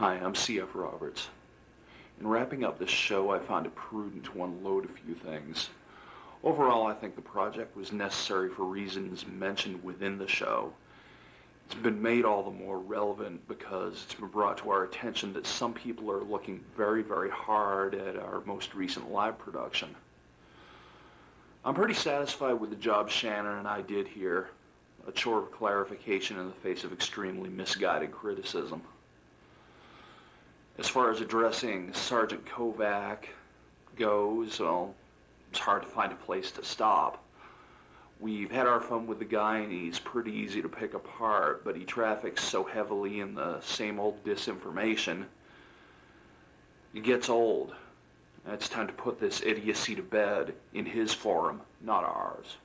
Hi, I'm C.F. Roberts. In wrapping up this show, I found it prudent to unload a few things. Overall, I think the project was necessary for reasons mentioned within the show. It's been made all the more relevant because it's been brought to our attention that some people are looking very, very hard at our most recent live production. I'm pretty satisfied with the job Shannon and I did here, a chore of clarification in the face of extremely misguided criticism. As far as addressing Sergeant Kovach goes, well, it's hard to find a place to stop. We've had our fun with the guy, and he's pretty easy to pick apart, but he traffics so heavily in the same old disinformation, it gets old. And it's time to put this idiocy to bed in his forum, not ours.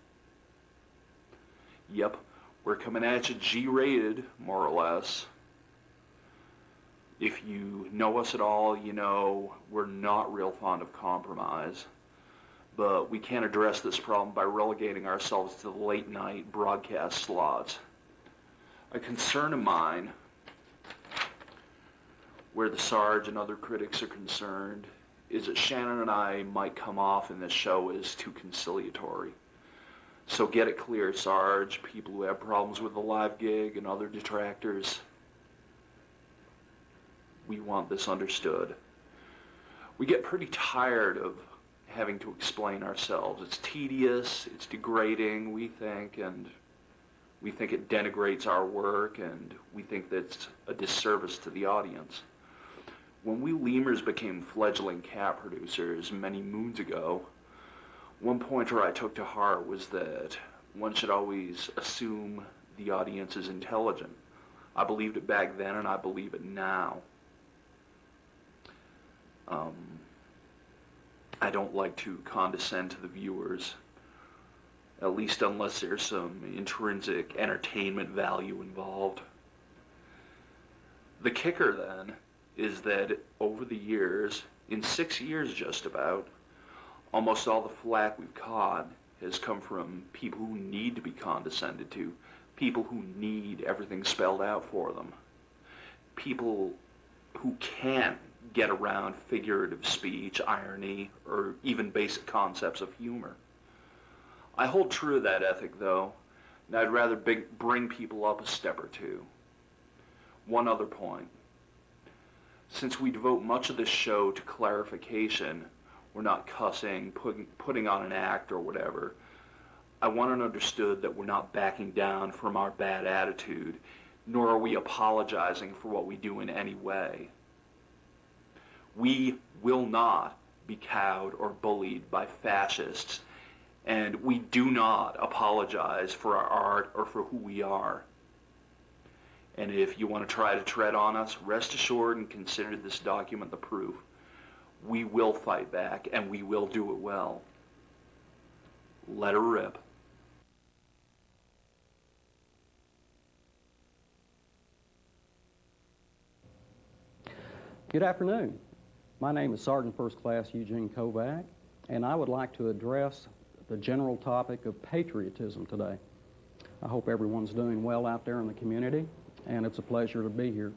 Yep, we're coming at you G-rated, more or less. If you know us at all, you know we're not real fond of compromise. But we can't address this problem by relegating ourselves to the late-night broadcast slots. A concern of mine, where the Sarge and other critics are concerned, is that Shannon and I might come off in this show as too conciliatory. So get it clear, Sarge, people who have problems with the live gig and other detractors, we want this understood. We get pretty tired of having to explain ourselves. It's tedious, it's degrading, we think, and we think it denigrates our work, and we think that's a disservice to the audience. When we LEMURS became fledgling cat producers many moons ago, one pointer I took to heart was that one should always assume the audience is intelligent. I believed it back then, and I believe it now. I don't like to condescend to the viewers, at least unless there's some intrinsic entertainment value involved. The kicker, then, is that over the years, in 6 years just about, almost all the flack we've caught has come from people who need to be condescended to, people who need everything spelled out for them, people who can't get around figurative speech, irony, or even basic concepts of humor. I hold true to that ethic, though, and I'd rather bring people up a step or two. One other point. Since we devote much of this show to clarification, we're not cussing, putting on an act or whatever, I want it understood that we're not backing down from our bad attitude, nor are we apologizing for what we do in any way. We will not be cowed or bullied by fascists, and we do not apologize for our art or for who we are. And if you want to try to tread on us, rest assured and consider this document the proof. We will fight back, and we will do it well. Let her rip. Good afternoon. My name is Sergeant First Class Eugene Kovach, and I would like to address the general topic of patriotism today. I hope everyone's doing well out there in the community, and it's a pleasure to be here.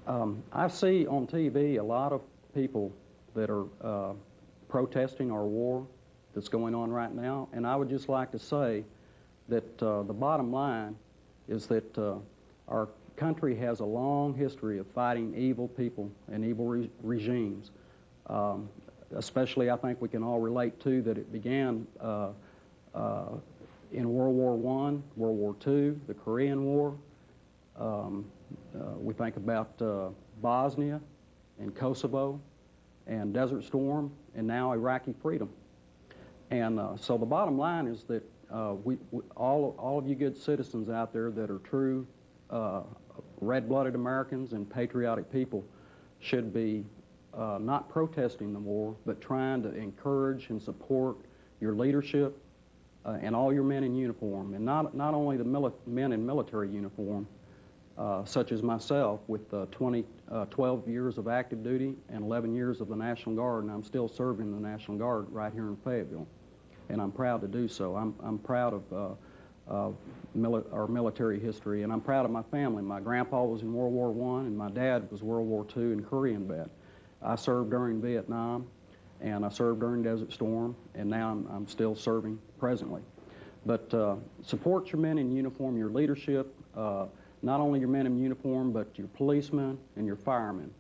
I see on TV a lot of people that are protesting our war that's going on right now, and I would just like to say that the bottom line is that our country has a long history of fighting evil people and evil regimes. Especially, I think we can all relate to that it began in World War I, World War II, the Korean War. We think about Bosnia and Kosovo and Desert Storm and now Iraqi freedom. And so the bottom line is that all of you good citizens out there that are true red-blooded Americans and patriotic people should be not protesting the war, but trying to encourage and support your leadership and all your men in uniform, and not only the men in military uniform, such as myself with 12 years of active duty and 11 years of the National Guard, and I'm still serving the National Guard right here in Fayetteville, and I'm proud to do so. I'm proud of our military history, and I'm proud of my family. My grandpa was in World War I, and my dad was World War II and Korean vet. I served during Vietnam, and I served during Desert Storm, and now I'm still serving presently. But support your men in uniform, your leadership, not only your men in uniform, but your policemen and your firemen,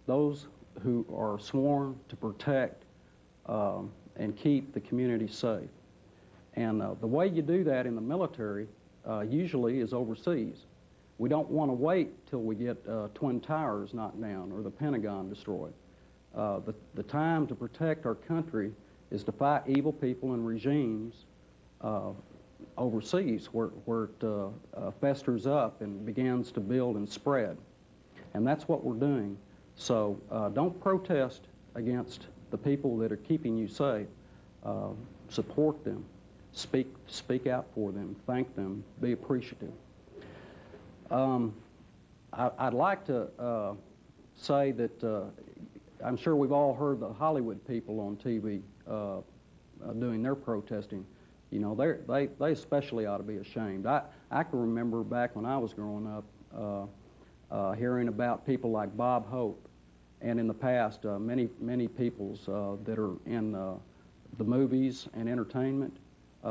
those who are sworn to protect and keep the community safe. And the way you do that in the military usually is overseas. We don't want to wait till we get Twin Towers knocked down or the Pentagon destroyed. The time to protect our country is to fight evil people and regimes overseas where it festers up and begins to build and spread. And that's what we're doing. So don't protest against the people that are keeping you safe. Support them. Speak out for them. Thank them. Be appreciative. I'd like to say that I'm sure we've all heard the Hollywood people on TV doing their protesting. You know, they especially ought to be ashamed. I can remember back when I was growing up hearing about people like Bob Hope, and in the past many peoples that are in the movies and entertainment,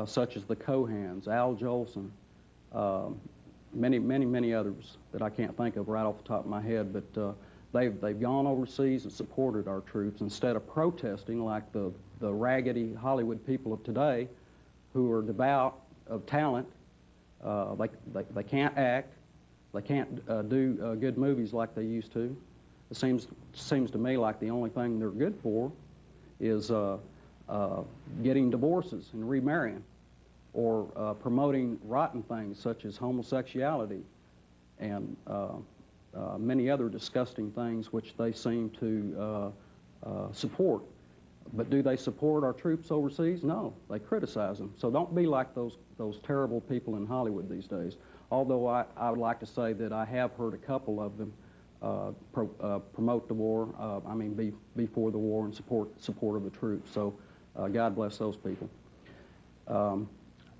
such as the Cohans, Al Jolson, many others that I can't think of right off the top of my head, but they've gone overseas and supported our troops instead of protesting like the raggedy Hollywood people of today, who are devout of talent. They can't act, they can't do good movies like they used to. It seems to me like the only thing they're good for is getting divorces and remarrying, or promoting rotten things such as homosexuality and many other disgusting things which they seem to support. But do they support our troops overseas? No, they criticize them. So don't be like those terrible people in Hollywood these days. Although I would like to say that I have heard a couple of them promote the war, be for the war and support of the troops. So God bless those people.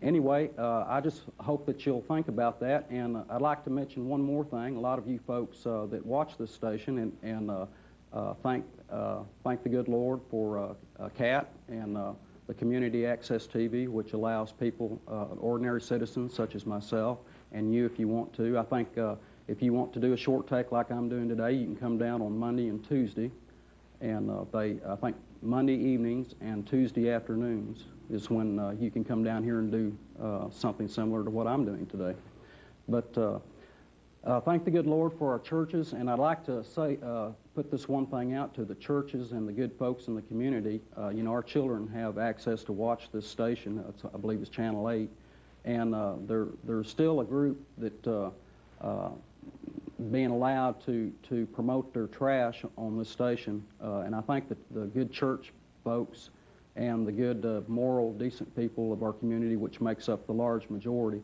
Anyway, I just hope that you'll think about that, and I'd like to mention one more thing. A lot of you folks that watch this station and thank the good Lord for CAT and the Community Access TV, which allows people, ordinary citizens such as myself, and you if you want to. I think if you want to do a short take like I'm doing today, you can come down on Monday and Tuesday, and I think Monday evenings and Tuesday afternoons is when you can come down here and do something similar to what I'm doing today. But thank the good Lord for our churches, and I'd like to say, put this one thing out to the churches and the good folks in the community. You know, our children have access to watch this station. I believe it's Channel 8, and there's still a group that being allowed to promote their trash on this station, and I think that the good church folks and the good moral, decent people of our community, which makes up the large majority,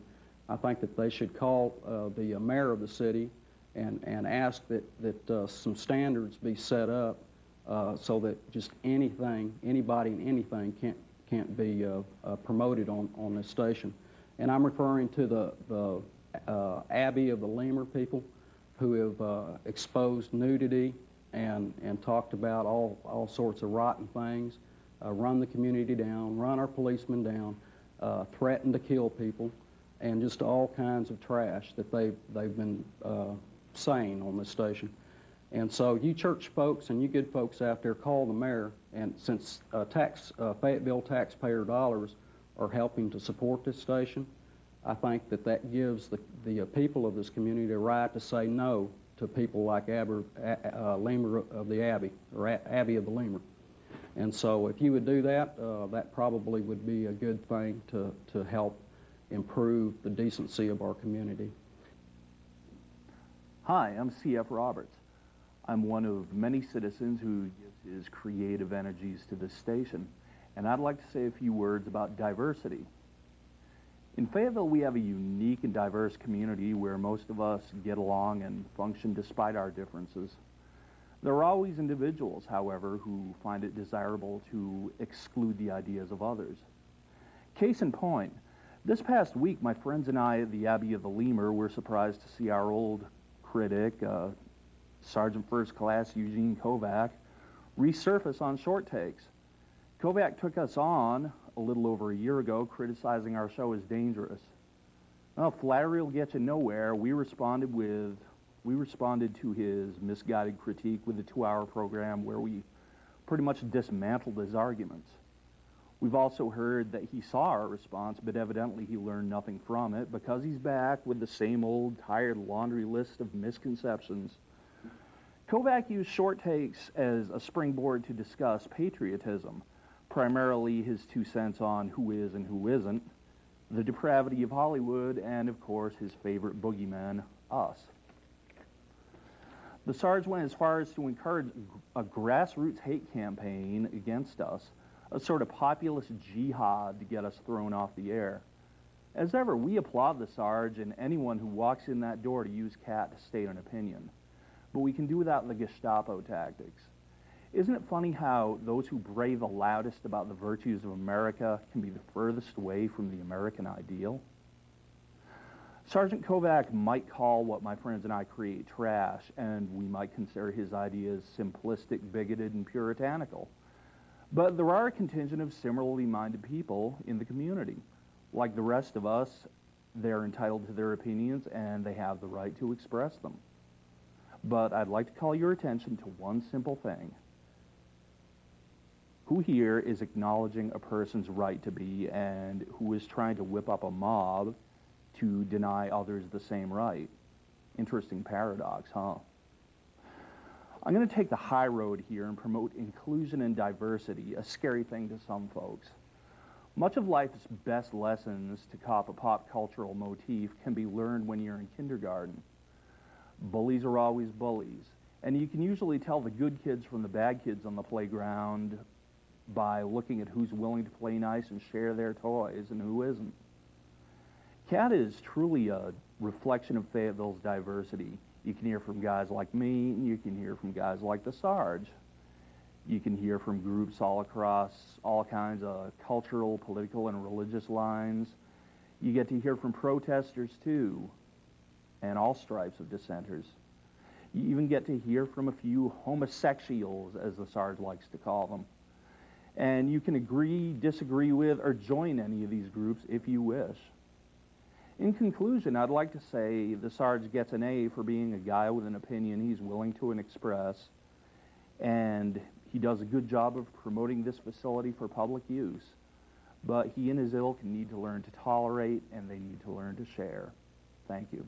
I think that they should call the mayor of the city and ask that some standards be set up so that just anybody and anything can't be promoted on this station. And I'm referring to the Abbey of the Lemur people, who have exposed nudity and talked about all sorts of rotten things, run the community down, run our policemen down, threaten to kill people, and just all kinds of trash that they've been saying on this station. And so you church folks and you good folks out there, call the mayor, and since Fayetteville taxpayer dollars are helping to support this station, I think that gives the people of this community a right to say no to people like Lemur of the Abbey, or Abbey of the Lemur. And so if you would do that, that probably would be a good thing to help improve the decency of our community. Hi, I'm C.F. Roberts. I'm one of many citizens who gives his creative energies to this station, and I'd like to say a few words about diversity. In Fayetteville, we have a unique and diverse community where most of us get along and function despite our differences. There are always individuals, however, who find it desirable to exclude the ideas of others. Case in point, This past week, my friends and I at the Abbey of the Lemur were surprised to see our old critic, Sergeant First Class Eugene Kovach, resurface on Short Takes. Kovach took us on a little over a year ago, criticizing our show as dangerous. Well, flattery will get you nowhere. We responded to his misguided critique with a 2-hour program where we pretty much dismantled his arguments. We've also heard that he saw our response, but evidently he learned nothing from it because he's back with the same old tired laundry list of misconceptions. Kovach used Short Takes as a springboard to discuss patriotism, primarily his 2 cents on who is and who isn't, the depravity of Hollywood, and of course his favorite boogeyman, us. The Sarge went as far as to encourage a grassroots hate campaign against us, a sort of populist jihad to get us thrown off the air. As ever, we applaud the Sarge and anyone who walks in that door to use CAT to state an opinion. But we can do without the Gestapo tactics. Isn't it funny how those who bray the loudest about the virtues of America can be the furthest away from the American ideal? Sergeant Kovach might call what my friends and I create trash, and we might consider his ideas simplistic, bigoted, and puritanical. But there are a contingent of similarly minded people in the community. Like the rest of us, they're entitled to their opinions, and they have the right to express them. But I'd like to call your attention to one simple thing. Who here is acknowledging a person's right to be, and who is trying to whip up a mob to deny others the same right? Interesting paradox, huh? I'm going to take the high road here and promote inclusion and diversity, a scary thing to some folks. Much of life's best lessons, to cop a pop cultural motif, can be learned when you're in kindergarten. Bullies are always bullies, and you can usually tell the good kids from the bad kids on the playground by looking at who's willing to play nice and share their toys and who isn't. CAT is truly a reflection of Fayetteville's diversity. You can hear from guys like me, and you can hear from guys like the Sarge. You can hear from groups all across all kinds of cultural, political, and religious lines. You get to hear from protesters, too, and all stripes of dissenters. You even get to hear from a few homosexuals, as the Sarge likes to call them. And you can agree, disagree with, or join any of these groups if you wish. In conclusion, I'd like to say the Sarge gets an A for being a guy with an opinion he's willing to express, and he does a good job of promoting this facility for public use. But he and his ilk need to learn to tolerate, and they need to learn to share. Thank you.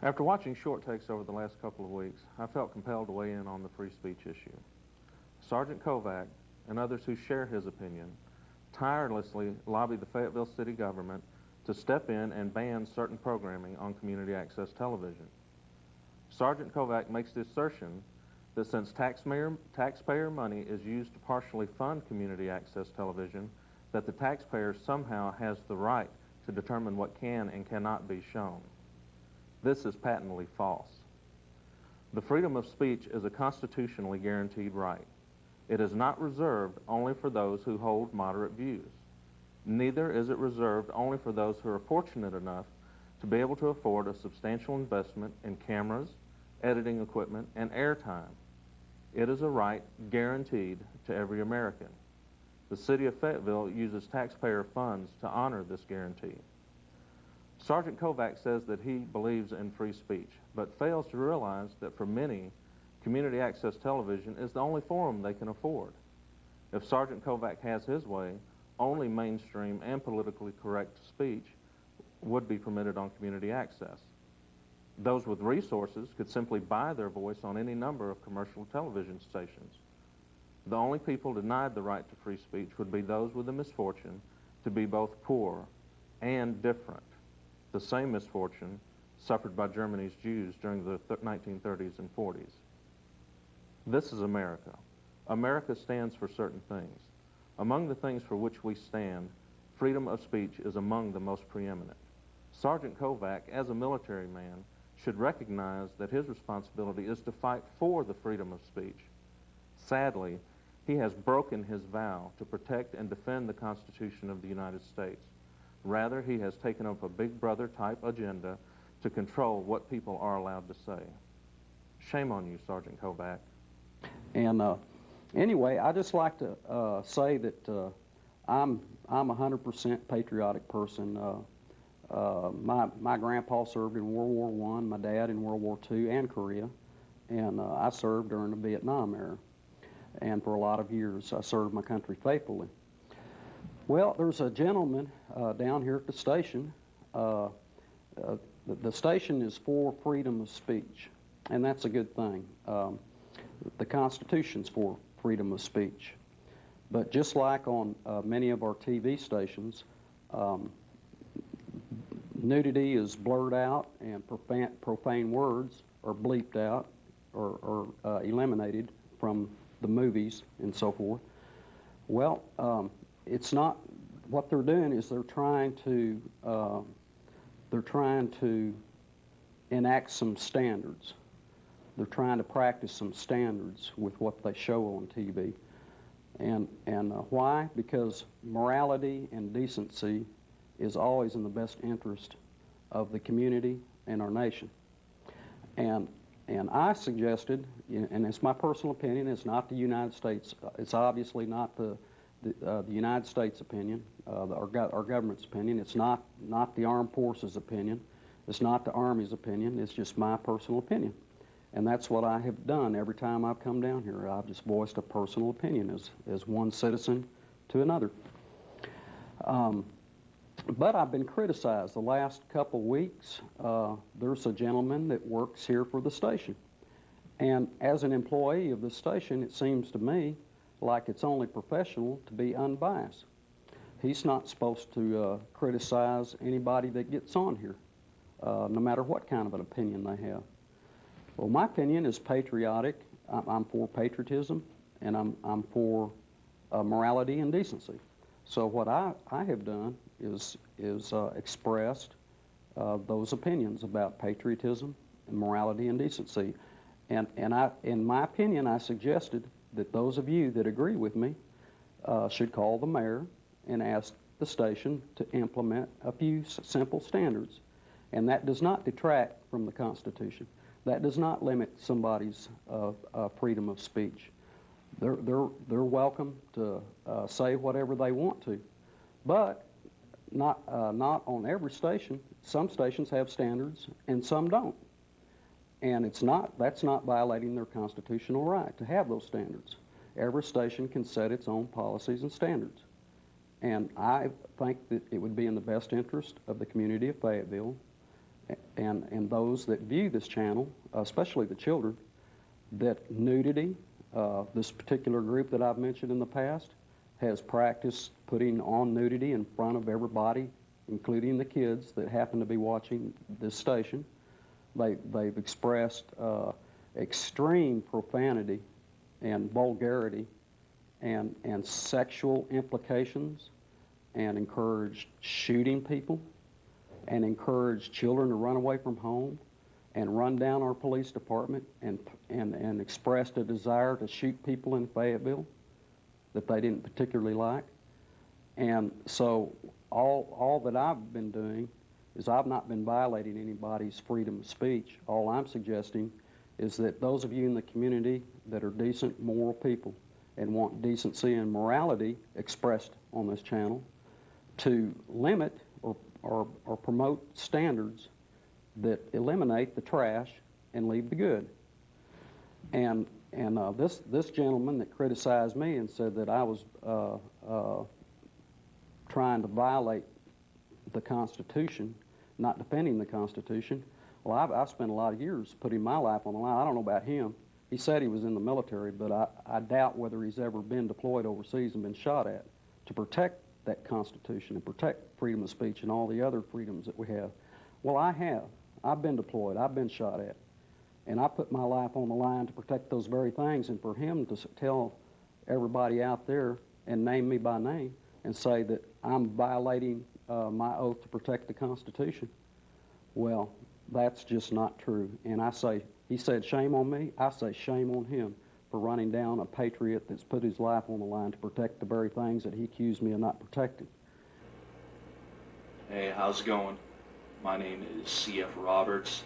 After watching Short Takes over the last couple of weeks, I felt compelled to weigh in on the free speech issue. Sergeant Kovach and others who share his opinion tirelessly lobbied the Fayetteville city government to step in and ban certain programming on community access television. Sergeant Kovach makes the assertion that since taxpayer money is used to partially fund community access television, that the taxpayer somehow has the right to determine what can and cannot be shown. This is patently false. The freedom of speech is a constitutionally guaranteed right. It is not reserved only for those who hold moderate views. Neither is it reserved only for those who are fortunate enough to be able to afford a substantial investment in cameras, editing equipment, and airtime. It is a right guaranteed to every American. The city of Fayetteville uses taxpayer funds to honor this guarantee. Sergeant Kovach says that he believes in free speech, but fails to realize that for many, community access television is the only forum they can afford. If Sergeant Kovach has his way, only mainstream and politically correct speech would be permitted on community access. Those with resources could simply buy their voice on any number of commercial television stations. The only people denied the right to free speech would be those with the misfortune to be both poor and different, the same misfortune suffered by Germany's Jews during the 1930s and 40s. This is America. America stands for certain things. Among the things for which we stand, freedom of speech is among the most preeminent. Sergeant Kovach, as a military man, should recognize that his responsibility is to fight for the freedom of speech. Sadly, he has broken his vow to protect and defend the Constitution of the United States. Rather, he has taken up a big brother type agenda to control what people are allowed to say. Shame on you, Sergeant Kovach. And anyway, I just like to say that I'm a 100% patriotic person. My grandpa served in World War I, my dad in World War II and Korea, and I served during the Vietnam era. And for a lot of years, I served my country faithfully. Well, there's a gentleman down here at the station. The station is for freedom of speech, and that's a good thing. The Constitution's for freedom of speech. But just like on many of our TV stations, nudity is blurred out and profane words are bleeped out or eliminated from the movies and so forth. Well, it's not, what they're doing is they're trying to enact some standards. They're trying to practice some standards with what they show on TV. And why? Because morality and decency is always in the best interest of the community and our nation. And I suggested, and it's my personal opinion, it's not the United States, it's obviously not the United States opinion, our government's opinion, it's not the armed forces opinion, it's not the Army's opinion, it's just my personal opinion. And that's what I have done every time I've come down here. I've just voiced a personal opinion as one citizen to another. But I've been criticized the last couple weeks. There's a gentleman that works here for the station. And as an employee of the station, it seems to me like it's only professional to be unbiased. He's not supposed to criticize anybody that gets on here, no matter what kind of an opinion they have. Well, my opinion is patriotic. I'm for patriotism, and I'm for morality and decency. So what I have done is expressed those opinions about patriotism and morality and decency. And in my opinion, I suggested that those of you that agree with me should call the mayor and ask the station to implement a few simple standards. And that does not detract from the Constitution. That does not limit somebody's freedom of speech. They're welcome to say whatever they want to, but not on every station. Some stations have standards and some don't, and that's not violating their constitutional right to have those standards. Every station can set its own policies and standards, and I think that it would be in the best interest of the community of Fayetteville and those that view this channel, especially the children, that nudity, this particular group that I've mentioned in the past, has practiced putting on nudity in front of everybody, including the kids that happen to be watching this station. They've expressed extreme profanity and vulgarity and sexual implications, and encouraged shooting people, and encouraged children to run away from home, and run down our police department, and expressed a desire to shoot people in Fayetteville that they didn't particularly like. And so all that I've been doing is I've not been violating anybody's freedom of speech. All I'm suggesting is that those of you in the community that are decent, moral people and want decency and morality expressed on this channel, to limit or promote standards that eliminate the trash and leave the good. And this gentleman that criticized me and said that I was trying to violate the Constitution, not defending the Constitution, well, I've spent a lot of years putting my life on the line. I don't know about him. He said he was in the military, but I doubt whether he's ever been deployed overseas and been shot at to protect that Constitution and protect freedom of speech and all the other freedoms that we have. Well, I have. I've been deployed. I've been shot at. And I put my life on the line to protect those very things, and for him to tell everybody out there and name me by name and say that I'm violating my oath to protect the Constitution, well, that's just not true. And I say, he said shame on me, I say shame on him for running down a patriot that's put his life on the line to protect the very things that he accused me of not protecting. Hey, how's it going? My name is C.F. Roberts,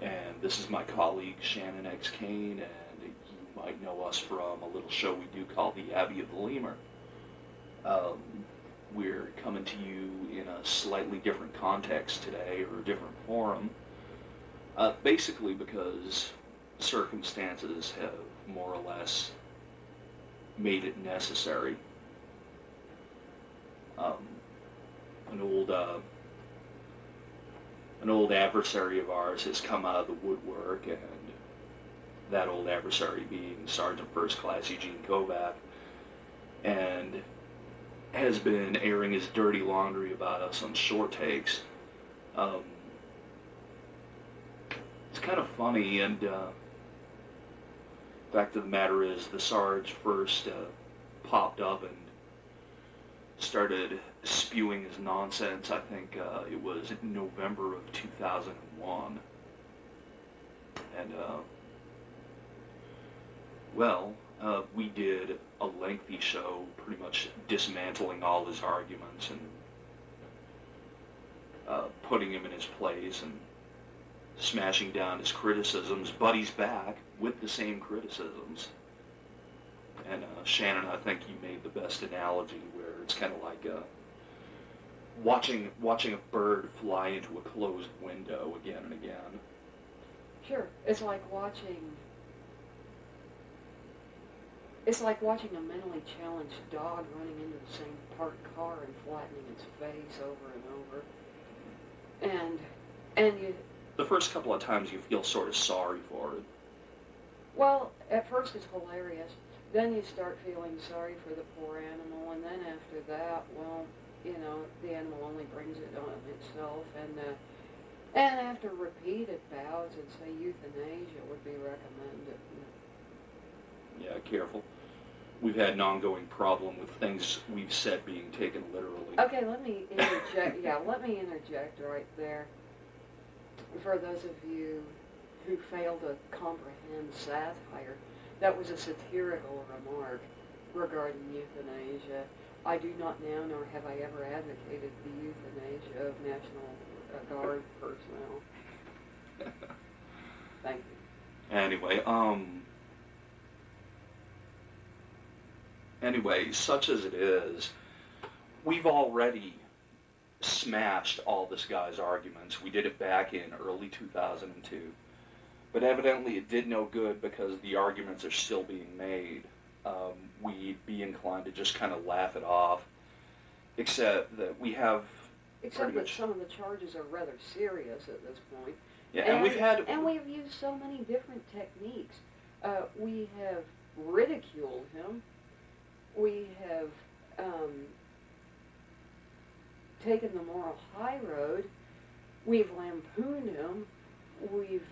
and this is my colleague Shannon X. Kane, and you might know us from a little show we do called The Abbey of the Lemur. We're coming to you in a slightly different context today, or a different forum, basically because circumstances have more or less made it necessary. An old adversary of ours has come out of the woodwork, and that old adversary being Sergeant First Class Eugene Kovach, and has been airing his dirty laundry about us on short takes. It's kind of funny, and fact of the matter is, the Sarge first popped up and started spewing his nonsense. I think it was in November of 2001. And, we did a lengthy show pretty much dismantling all his arguments and putting him in his place and smashing down his criticisms, but he's back with the same criticisms. And Shannon, I think you made the best analogy, where it's kind of like watching a bird fly into a closed window again and again. Sure, it's like watching a mentally challenged dog running into the same parked car and flattening its face over and over. And you... The first couple of times you feel sort of sorry for it. Well, at first it's hilarious. Then you start feeling sorry for the poor animal, and then after that, well, you know, the animal only brings it on itself, and after repeated bouts, and say euthanasia would be recommended. Yeah, careful. We've had an ongoing problem with things we've said being taken literally. Okay, let me interject. Yeah, let me interject right there. For those of you who fail to comprehend satire, that was a satirical remark regarding euthanasia. I do not now, nor have I ever advocated the euthanasia of National Guard personnel. Thank you. Anyway, such as it is, we've already smashed all this guy's arguments. We did it back in early 2002. But evidently it did no good, because the arguments are still being made. We'd be inclined to just kind of laugh it off, except that we have Except that some of the charges are rather serious at this point. Yeah, and we've used so many different techniques. We have ridiculed him. We have taken the moral high road. We've lampooned him. We've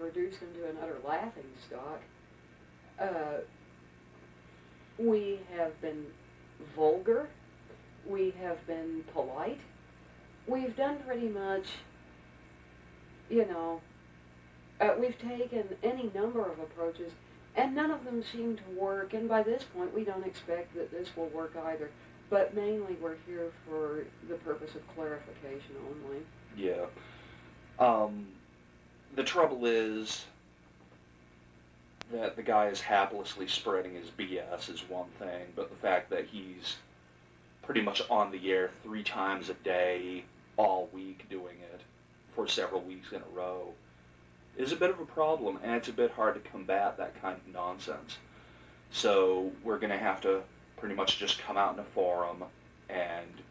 reduced him to an utter laughing stock. We have been vulgar. We have been polite. We've done pretty much, we've taken any number of approaches, and none of them seem to work, and by this point we don't expect that this will work either. But mainly we're here for the purpose of clarification only. Yeah. The trouble is that the guy is haplessly spreading his BS is one thing, but the fact that he's pretty much on the air 3 times a day, all week, doing it for several weeks in a row, is a bit of a problem, and it's a bit hard to combat that kind of nonsense. So we're going to have to pretty much just come out in a forum, and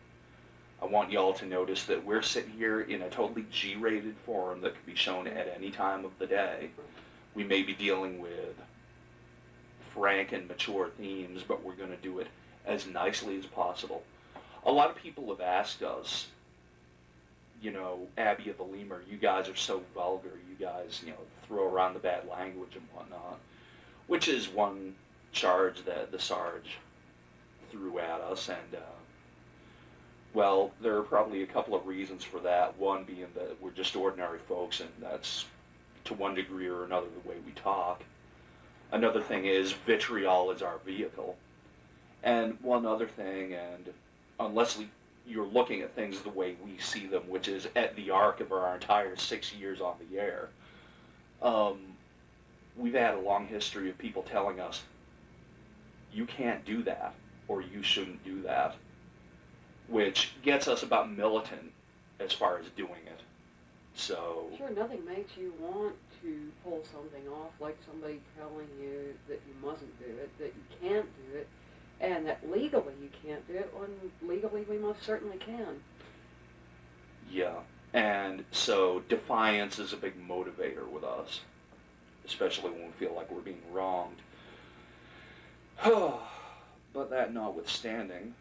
I want y'all to notice that we're sitting here in a totally G-rated forum that can be shown at any time of the day. We may be dealing with frank and mature themes, but we're going to do it as nicely as possible. A lot of people have asked us, Abbey of the Lemur, you guys are so vulgar, you guys, throw around the bad language and whatnot, which is one charge that the Sarge threw at us, and, there are probably a couple of reasons for that. One being that we're just ordinary folks, and that's, to one degree or another, the way we talk. Another thing is vitriol is our vehicle. And one other thing, and unless you're looking at things the way we see them, which is at the arc of our entire 6 years on the air, we've had a long history of people telling us, you can't do that, or you shouldn't do that, which gets us about militant as far as doing it. So Sure, nothing makes you want to pull something off, like somebody telling you that you mustn't do it, that you can't do it, and that legally you can't do it, when legally we most certainly can. yeah, and so defiance is a big motivator with us, especially when we feel like we're being wronged. But that notwithstanding,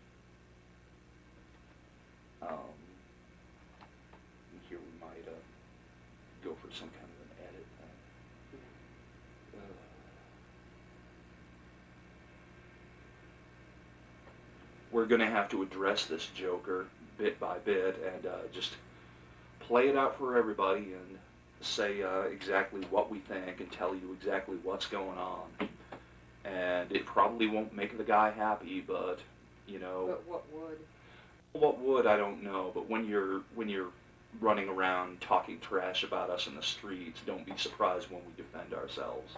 here we might go for some kind of an edit thing. We're going to have to address this Joker bit by bit and just play it out for everybody and say exactly what we think and tell you exactly what's going on. And it probably won't make the guy happy, but, you know... But what would? What would, I don't know, but when you're running around talking trash about us in the streets, don't be surprised when we defend ourselves.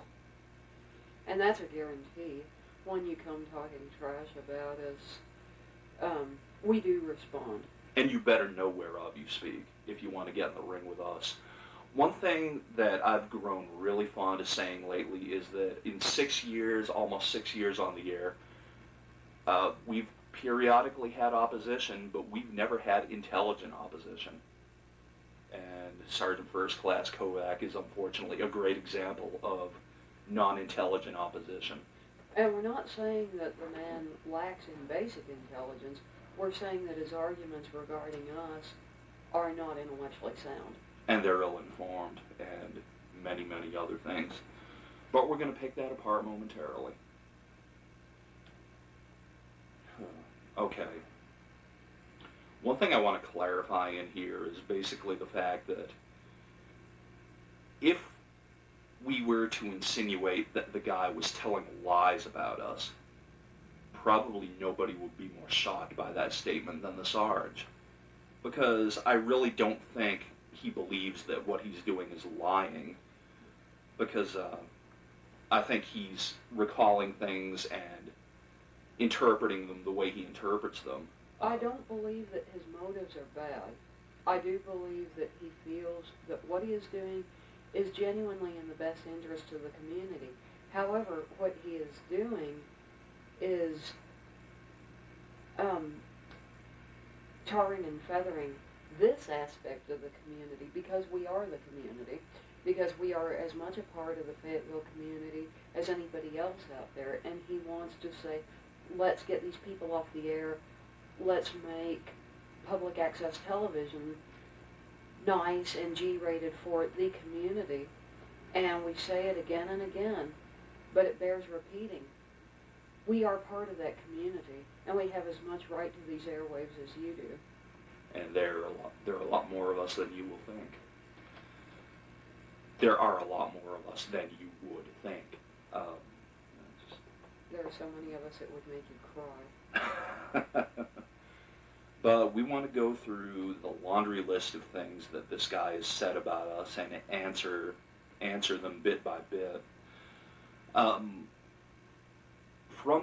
And that's a guarantee. When you come talking trash about us, we do respond. And you better know whereof you speak if you want to get in the ring with us. One thing that I've grown really fond of saying lately is that in 6 years, almost 6 years on the air, we've periodically had opposition, but we've never had intelligent opposition. And Sergeant First Class Kovach is unfortunately a great example of non-intelligent opposition. And we're not saying that the man lacks in basic intelligence. We're saying that his arguments regarding us are not intellectually sound. And they're ill-informed, and many, many other things. But we're going to pick that apart momentarily. Okay. One thing I want to clarify in here is basically the fact that if we were to insinuate that the guy was telling lies about us, probably nobody would be more shocked by that statement than the Sarge. Because I really don't think he believes that what he's doing is lying. Because I think he's recalling things and interpreting them the way he interprets them. I don't believe that his motives are bad. I do believe that he feels that what he is doing is genuinely in the best interest of the community. However, what he is doing is tarring and feathering this aspect of the community because we are the community, because we are as much a part of the Fayetteville community as anybody else out there, and he wants to say, let's get these people off the air, let's make public access television nice and G-rated for the community. And we say it again and again, but it bears repeating. We are part of that community, and we have as much right to these airwaves as you do. And there are a lot more of us than you will think. There are a lot more of us than you would think. There are so many of us it would make you cry. But we want to go through the laundry list of things that this guy has said about us and answer them bit by bit. From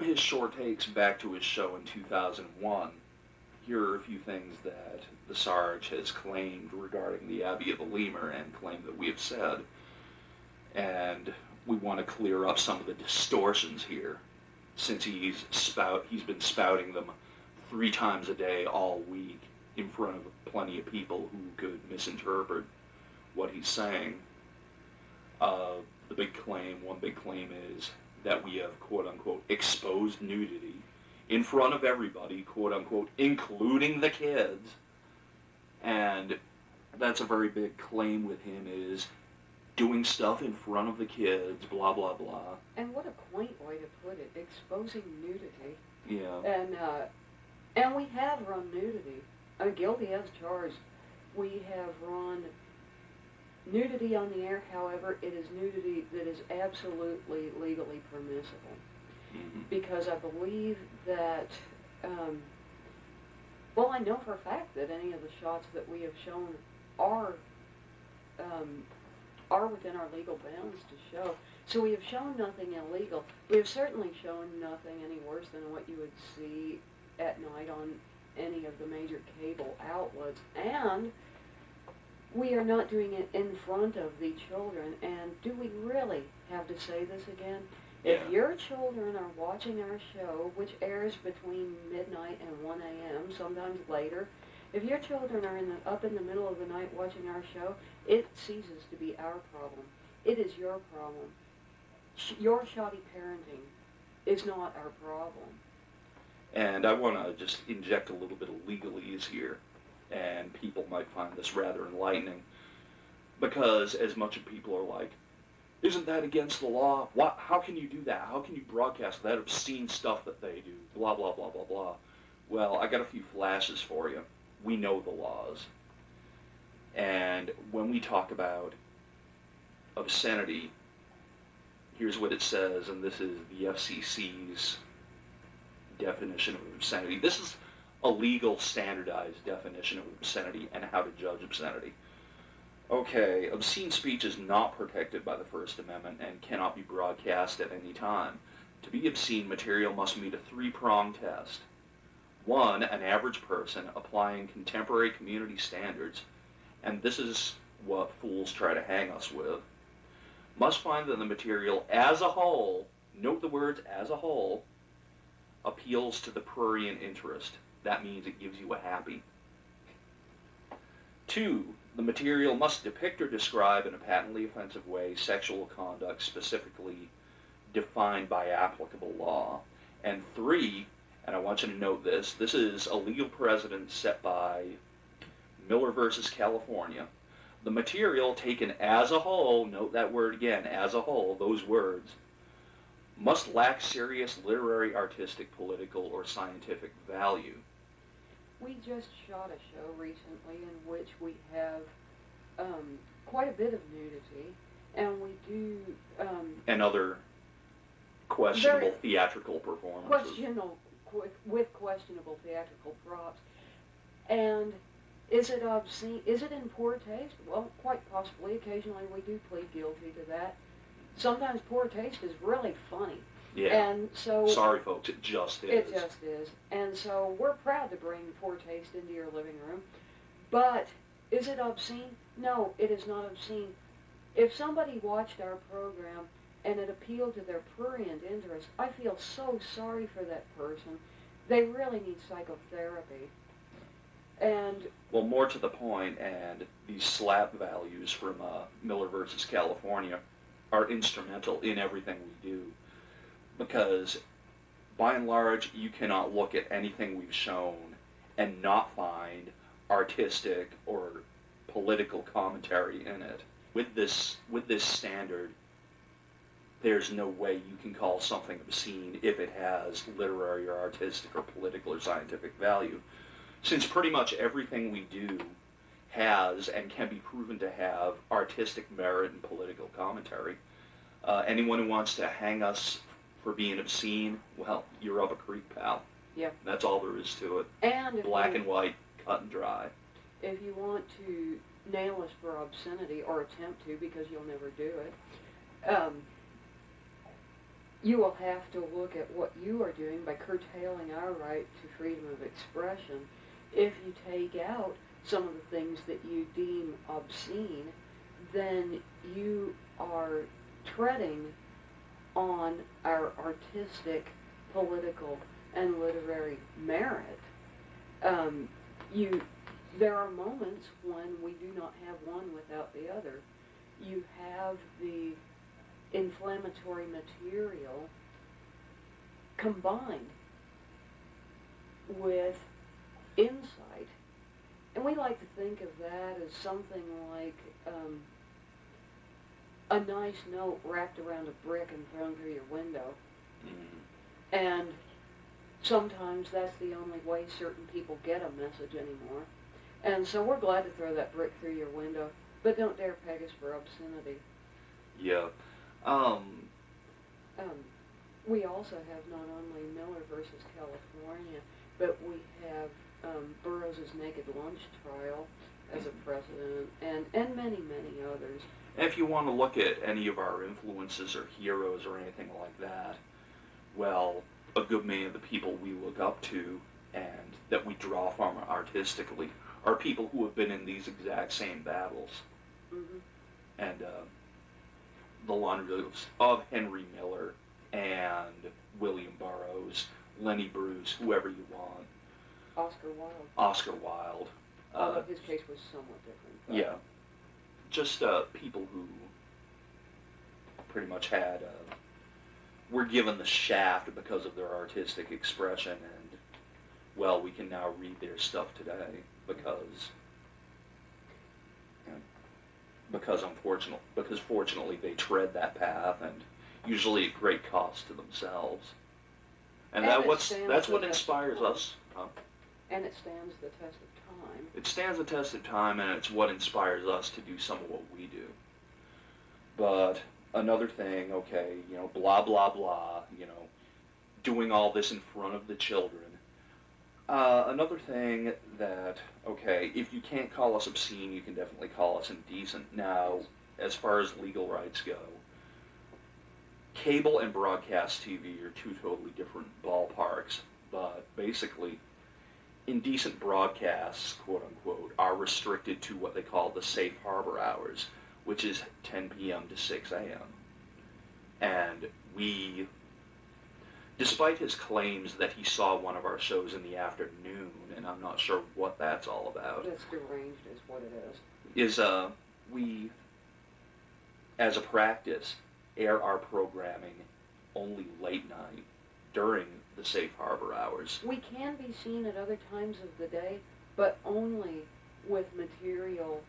his short takes back to his show in 2001, here are a few things that the Sarge has claimed regarding the Abbey of the Lemur and claimed that we have said. And we want to clear up some of the distortions here, since he's been spouting them 3 times a day all week in front of plenty of people who could misinterpret what he's saying. One big claim is that we have, quote-unquote, exposed nudity in front of everybody, quote-unquote, including the kids. And that's a very big claim with him, is doing stuff in front of the kids, blah, blah, blah. And what a quaint way to put it, exposing nudity. Yeah. And we have run nudity. I mean, guilty as charged. We have run Nudity on the air, however, it is nudity that is absolutely legally permissible. Because I believe that, well, I know for a fact that any of the shots that we have shown are within our legal bounds to show. So we have shown nothing illegal. We have certainly shown nothing any worse than what you would see at night on any of the major cable outlets. And we are not doing it in front of the children. And do we really have to say this again? Yeah. If your children are watching our show, which airs between midnight and 1 a.m., sometimes later, if your children are up in the middle of the night watching our show, it ceases to be our problem. It is your problem. Your shoddy parenting is not our problem. And I want to just inject a little bit of legalese here, and people might find this rather enlightening, because as much as people are like, isn't that against the law? How can you do that? How can you broadcast that obscene stuff that they do? Blah, blah, blah, blah, blah. Well, I got a few flashes for you. We know the laws. And when we talk about obscenity, here's what it says, and this is the FCC's definition of obscenity. This is a legal standardized definition of obscenity and how to judge obscenity. Okay, obscene speech is not protected by the First Amendment and cannot be broadcast at any time. To be obscene, material must meet a three-pronged test. One, an average person applying contemporary community standards, and this is what fools try to hang us with, must find that the material as a whole, note the words as a whole, appeals to the prurient interest. That means it gives you a happy. Two, the material must depict or describe in a patently offensive way sexual conduct specifically defined by applicable law. And three, and I want you to note this, this is a legal precedent set by Miller versus California. The material taken as a whole, note that word again, as a whole, those words, must lack serious literary, artistic, political, or scientific value. We just shot a show recently in which we have quite a bit of nudity, and we do... and other questionable theatrical performances. With questionable theatrical props. And is it obscene? Is it in poor taste? Well, quite possibly. Occasionally we do plead guilty to that. Sometimes poor taste is really funny. Yeah. And so... Sorry, folks, it just is. It just is. And so we're proud to bring poor taste into your living room. But is it obscene? No, it is not obscene. If somebody watched our program and it appealed to their prurient interest, I feel so sorry for that person. They really need psychotherapy. And... Well, more to the point, and these slap values from Miller versus California are instrumental in everything we do. Because, by and large, you cannot look at anything we've shown and not find artistic or political commentary in it. With this standard, there's no way you can call something obscene if it has literary or artistic or political or scientific value. Since pretty much everything we do has and can be proven to have artistic merit and political commentary, anyone who wants to hang us for being obscene, well, you're up a creek, pal. Yep. That's all there is to it. And black and white, cut and dry. If you want to nail us for obscenity, or attempt to, because you'll never do it, you will have to look at what you are doing by curtailing our right to freedom of expression. If you take out some of the things that you deem obscene, then you are treading on our artistic, political, and literary merit. There are moments when we do not have one without the other. You have the inflammatory material combined with insight, and we like to think of that as something like a nice note wrapped around a brick and thrown through your window. And sometimes that's the only way certain people get a message anymore. And so we're glad to throw that brick through your window. But don't dare peg us for obscenity. Yeah. We also have not only Miller versus California, but we have Burroughs' Naked Lunch trial as a precedent, and many, many others. And if you want to look at any of our influences or heroes or anything like that, well, a good many of the people we look up to and that we draw from artistically are people who have been in these exact same battles. Mm-hmm. And the laundries of Henry Miller and William Burroughs, Lenny Bruce, whoever you want. Oscar Wilde. Oscar Wilde. Although his case was somewhat different. But. Yeah. Just people who pretty much had, were given the shaft because of their artistic expression, and, well, we can now read their stuff today because fortunately they tread that path, and usually at great cost to themselves. And that's what inspires us. And it stands the test of time. It stands the test of time, and it's what inspires us to do some of what we do. But another thing, okay, blah, blah, blah, doing all this in front of the children. Another thing that, okay, if you can't call us obscene, you can definitely call us indecent. Now, as far as legal rights go, cable and broadcast TV are two totally different ballparks, but basically, indecent broadcasts, quote unquote, are restricted to what they call the safe harbor hours, which is 10 p.m. to 6 a.m. And we, despite his claims that he saw one of our shows in the afternoon, and I'm not sure what that's all about. That's deranged is what it is. We, as a practice, air our programming only late night during the safe harbor hours. We can be seen at other times of the day, but only with material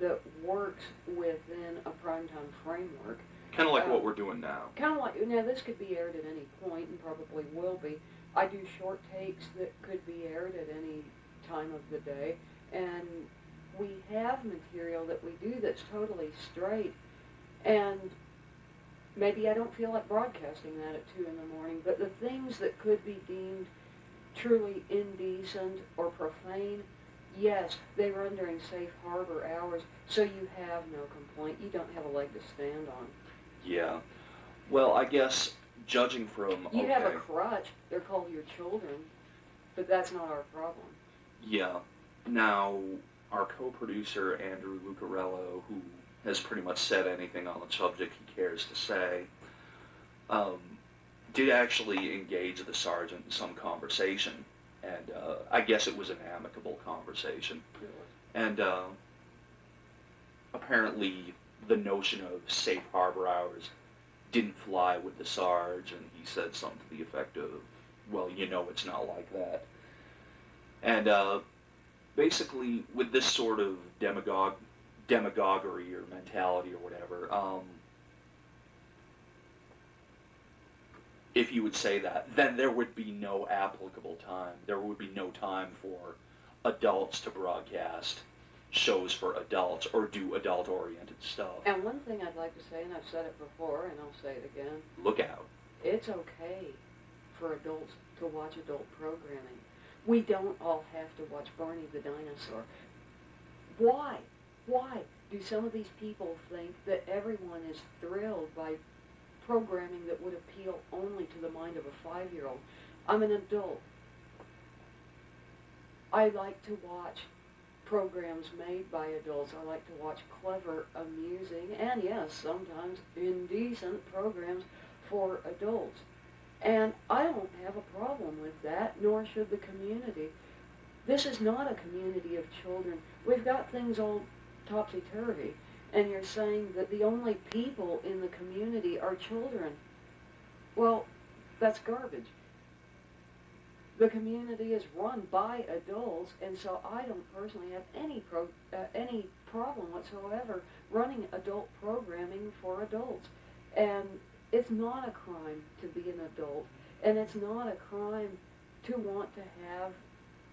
that works within a primetime framework. Kind of like what we're doing now. Kind of like, now this could be aired at any point and probably will be. I do short takes that could be aired at any time of the day, and we have material that we do that's totally straight, and maybe I don't feel like broadcasting that at 2 in the morning, but the things that could be deemed truly indecent or profane, yes, they run during safe harbor hours, so you have no complaint. You don't have a leg to stand on. Yeah. Well, I guess judging from... You have a crutch. They're called your children, but that's not our problem. Yeah. Now, our co-producer, Andrew Lucarello, who has pretty much said anything on the subject he cares to say, did actually engage the sergeant in some conversation, and I guess it was an amicable conversation. And apparently the notion of safe harbor hours didn't fly with the Sarge, and he said something to the effect of, well, it's not like that. And basically, with this sort of demagoguery or mentality or whatever, if you would say that, then there would be no applicable time. There would be no time for adults to broadcast shows for adults or do adult-oriented stuff. And one thing I'd like to say, and I've said it before, and I'll say it again. Look out. It's okay for adults to watch adult programming. We don't all have to watch Barney the Dinosaur. Why? Why do some of these people think that everyone is thrilled by programming that would appeal only to the mind of a 5-year-old? I'm an adult. I like to watch programs made by adults. I like to watch clever, amusing, and yes, sometimes indecent programs for adults. And I don't have a problem with that, nor should the community. This is not a community of children. We've got things all topsy-turvy, and you're saying that the only people in the community are children. Well, that's garbage. The community is run by adults, and so I don't personally have any problem whatsoever running adult programming for adults. And it's not a crime to be an adult, and it's not a crime to want to have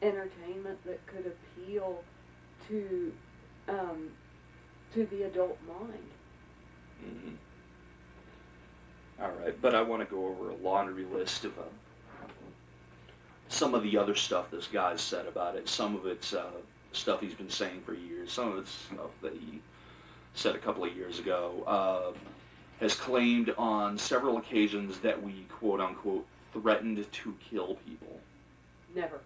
entertainment that could appeal to to the adult mind. Mm-hmm. All right, but I want to go over a laundry list of some of the other stuff this guy's said about it. Some of it's stuff he's been saying for years. Some of it's stuff that he said a couple of years ago. Has claimed on several occasions that we, quote unquote, threatened to kill people. Never.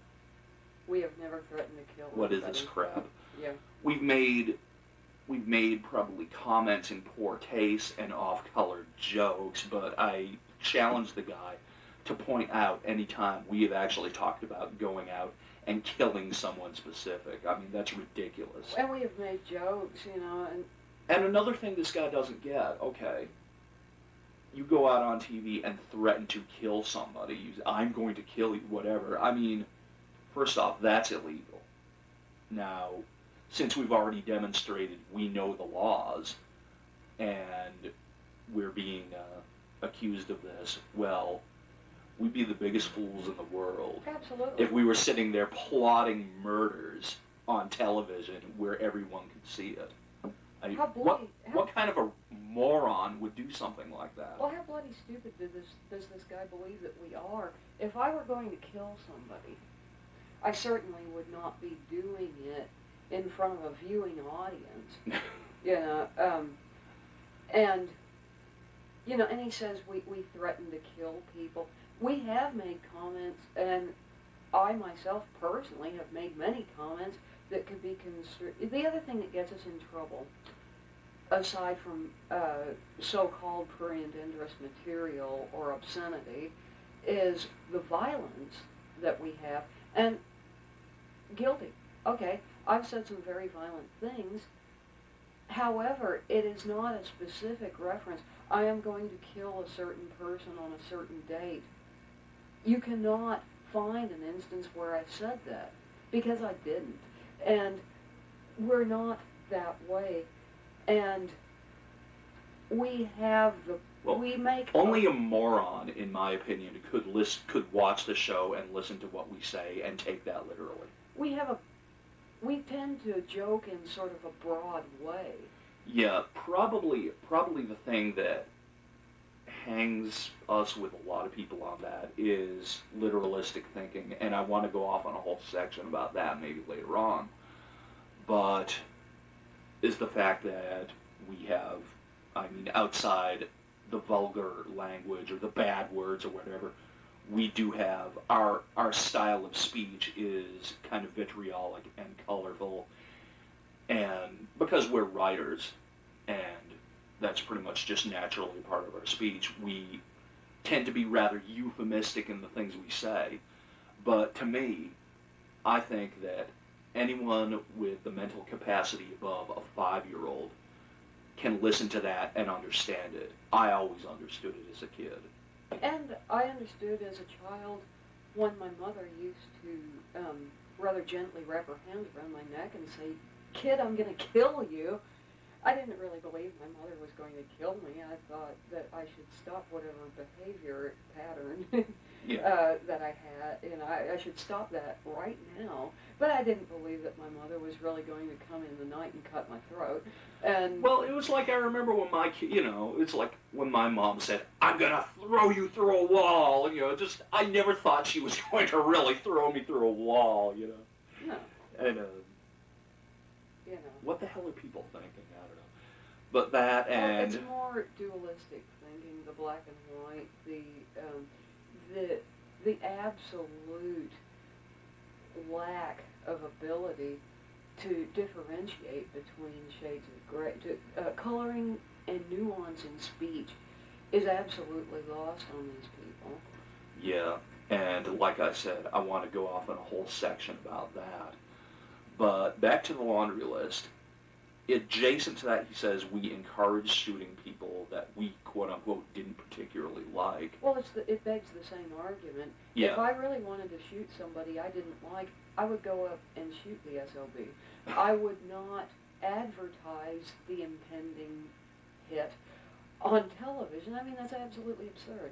We have never threatened to kill What is anybody. this crap? Yeah. We've made probably comments in poor taste and off-colored jokes, but I challenge the guy to point out any time we have actually talked about going out and killing someone specific. I mean, that's ridiculous. And we have made jokes, you know, And another thing this guy doesn't get, okay, you go out on TV and threaten to kill somebody. I'm going to kill you, whatever. I mean, first off, that's illegal. Now, since we've already demonstrated we know the laws and we're being accused of this, well, we'd be the biggest fools in the world absolutely. if we were sitting there plotting murders on television where everyone could see it. How bloody, what kind of a moron would do something like that? Well, how bloody stupid does this guy believe that we are? If I were going to kill somebody, I certainly would not be doing it in front of a viewing audience. You know, and you know, and he says we threaten to kill people. We have made comments, and I myself personally have made many comments that could be construed. The other thing that gets us in trouble, aside from so-called prurient interest material or obscenity, is the violence that we have. And guilty. Okay, I've said some very violent things. However, it is not a specific reference. I am going to kill a certain person on a certain date. You cannot find an instance where I said that, because I didn't. And we're not that way. And we have we make... Only a moron, in my opinion, could watch the show and listen to what we say and take that literally. We tend to joke in sort of a broad way. Yeah, probably the thing that hangs us with a lot of people on that is literalistic thinking, and I want to go off on a whole section about that maybe later on. But is the fact that we have, I mean, outside the vulgar language or the bad words or whatever, we do have, our style of speech is kind of vitriolic and colorful, and because we're writers, and that's pretty much just naturally part of our speech, we tend to be rather euphemistic in the things we say. But to me, I think that anyone with the mental capacity above a 5-year-old can listen to that and understand it. I always understood it as a kid. And I understood as a child when my mother used to rather gently wrap her hand around my neck and say, "Kid, I'm going to kill you." I didn't really believe my mother was going to kill me. I thought that I should stop whatever behavior pattern that I had, and I should stop that right now. But I didn't believe that my mother was really going to come in the night and cut my throat. And well, it was like, I remember when my kid, you know, it's like when my mom said, "I'm going to throw you through a wall," you know, just, I never thought she was going to really throw me through a wall, you know. No. And, you know. what the hell are people thinking? I don't know. But that and... Well, it's more dualistic thinking, the black and white, the absolute lack of ability to differentiate between shades of gray. Coloring and nuance in speech is absolutely lost on these people. Yeah, and like I said, I want to go off on a whole section about that. But back to the laundry list. Adjacent to that, he says we encourage shooting people that we, quote-unquote, didn't particularly like. Well, it begs the same argument. Yeah. If I really wanted to shoot somebody I didn't like, I would go up and shoot the SOB. I would not advertise the impending hit on television. I mean, that's absolutely absurd.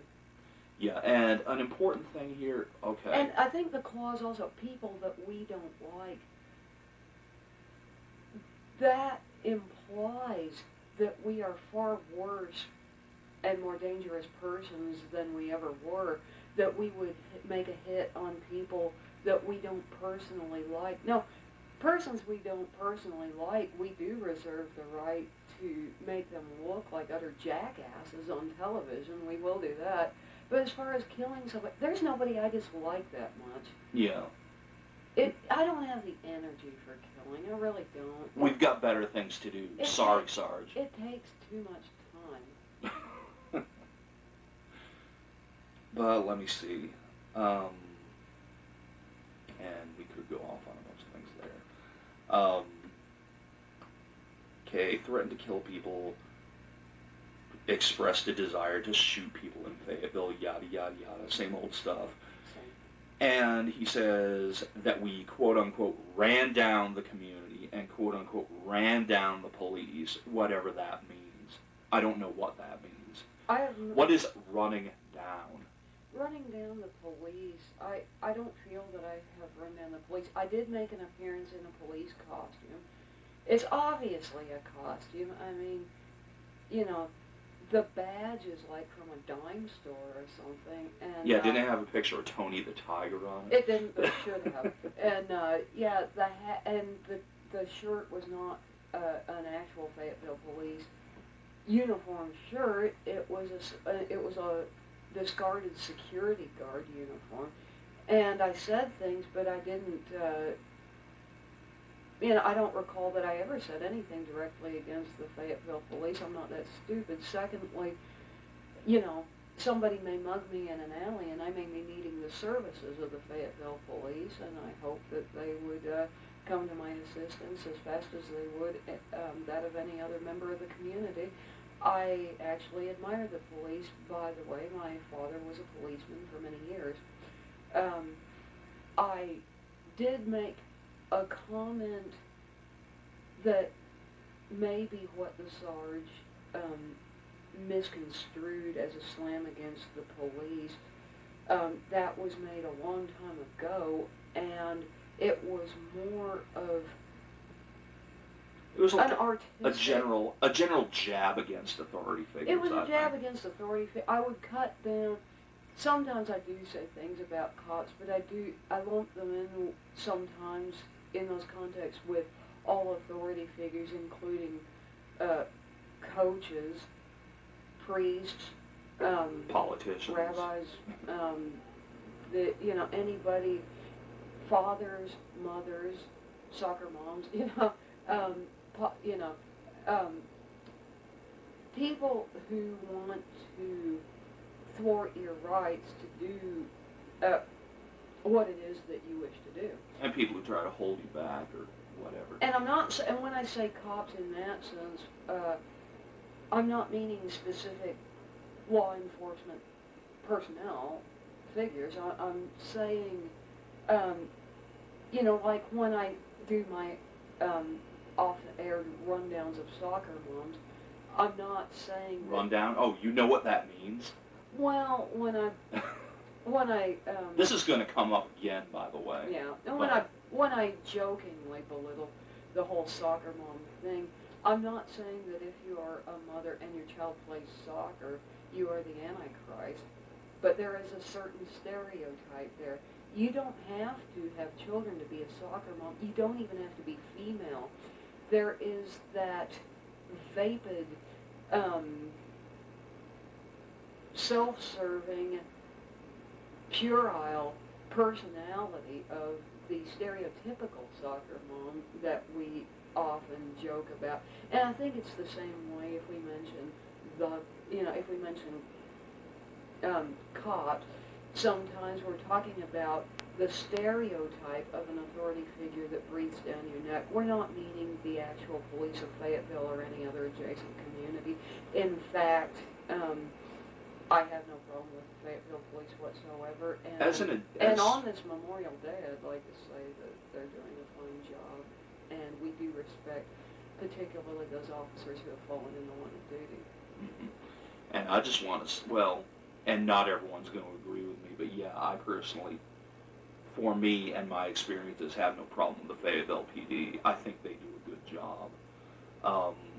Yeah, and an important thing here, okay. And I think the clause also, people that we don't like, that implies implies that we are far worse and more dangerous persons than we ever were, that we would make a hit on people that we don't personally like. No, persons we don't personally like, we do reserve the right to make them look like utter jackasses on television. We will do that. But as far as killing somebody, there's nobody I dislike that much. Yeah. I don't have the energy for killing. I really don't. We've got better things to do. Sorry, Sarge. It takes too much time. But let me see. And we could go off on a bunch of things there. Okay, threatened to kill people, expressed a desire to shoot people in Fayetteville, yada, yada, yada, same old stuff. And he says that we, quote-unquote, ran down the community and, quote-unquote, ran down the police, whatever that means. I don't know what that means. What is running down? Running down the police, I don't feel that I have run down the police. I did make an appearance in a police costume. It's obviously a costume. I mean, you know, the badge is like from a dime store or something. And Yeah, didn't it have a picture of Tony the Tiger on it? It didn't, but it should have. And yeah, the hat and the shirt was not an actual Fayetteville police uniform shirt. It was a discarded security guard uniform. And I said things, but I didn't. I don't recall that I ever said anything directly against the Fayetteville police. I'm not that stupid. Secondly, somebody may mug me in an alley and I may be needing the services of the Fayetteville police, and I hope that they would come to my assistance as fast as they would that of any other member of the community. I actually admire the police, by the way. My father was a policeman for many years. I did make a comment that may be what the Sarge misconstrued as a slam against the police. That was made a long time ago, and it was more of It was like an artistic... a general jab against authority figures. It was a jab against authority figures. I would cut them. Sometimes I do say things about cops, but I lump them in sometimes in those contexts with all authority figures, including coaches, priests, politicians, rabbis, anybody, fathers, mothers, soccer moms, people who want to thwart your rights to do what it is that you wish to do. and people who try to hold you back or whatever. And and when I say cops in that sense, I'm not meaning specific law enforcement personnel figures. I'm saying, like when I do my off-air rundowns of soccer moms, I'm not saying Rundown? Oh, you know what that means? Well, when I This is going to come up again, by the way. yeah, and when I jokingly belittle the whole soccer mom thing, I'm not saying that if you are a mother and your child plays soccer, you are the Antichrist. But there is a certain stereotype there. You don't have to have children to be a soccer mom. You don't even have to be female. There is that vapid, self-serving, puerile personality of the stereotypical soccer mom that we often joke about. And I think it's the same way if we mention cops. Sometimes we're talking about the stereotype of an authority figure that breathes down your neck. We're not meaning the actual police of Fayetteville or any other adjacent community. In fact, I have no problem with the Fayetteville police whatsoever. And on this Memorial Day, I'd like to say that they're doing a fine job, and we do respect particularly those officers who have fallen in the line of duty. Mm-hmm. And I just want to, and not everyone's going to agree with me, but yeah, I personally, for me and my experiences, have no problem with the Fayetteville PD. I think they do a good job.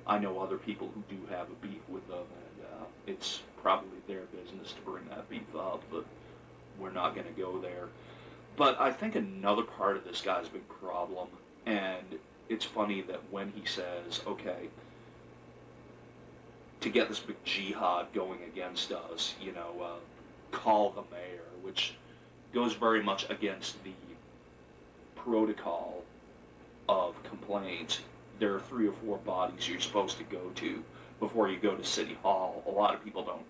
I know other people who do have a beef with them, and it's probably their business to bring that beef up, but we're not going to go there. But I think another part of this guy's big problem, and it's funny that when he says, okay, to get this big jihad going against us, call the mayor, which goes very much against the protocol of complaints. There are 3 or 4 bodies you're supposed to go to before you go to City Hall. A lot of people don't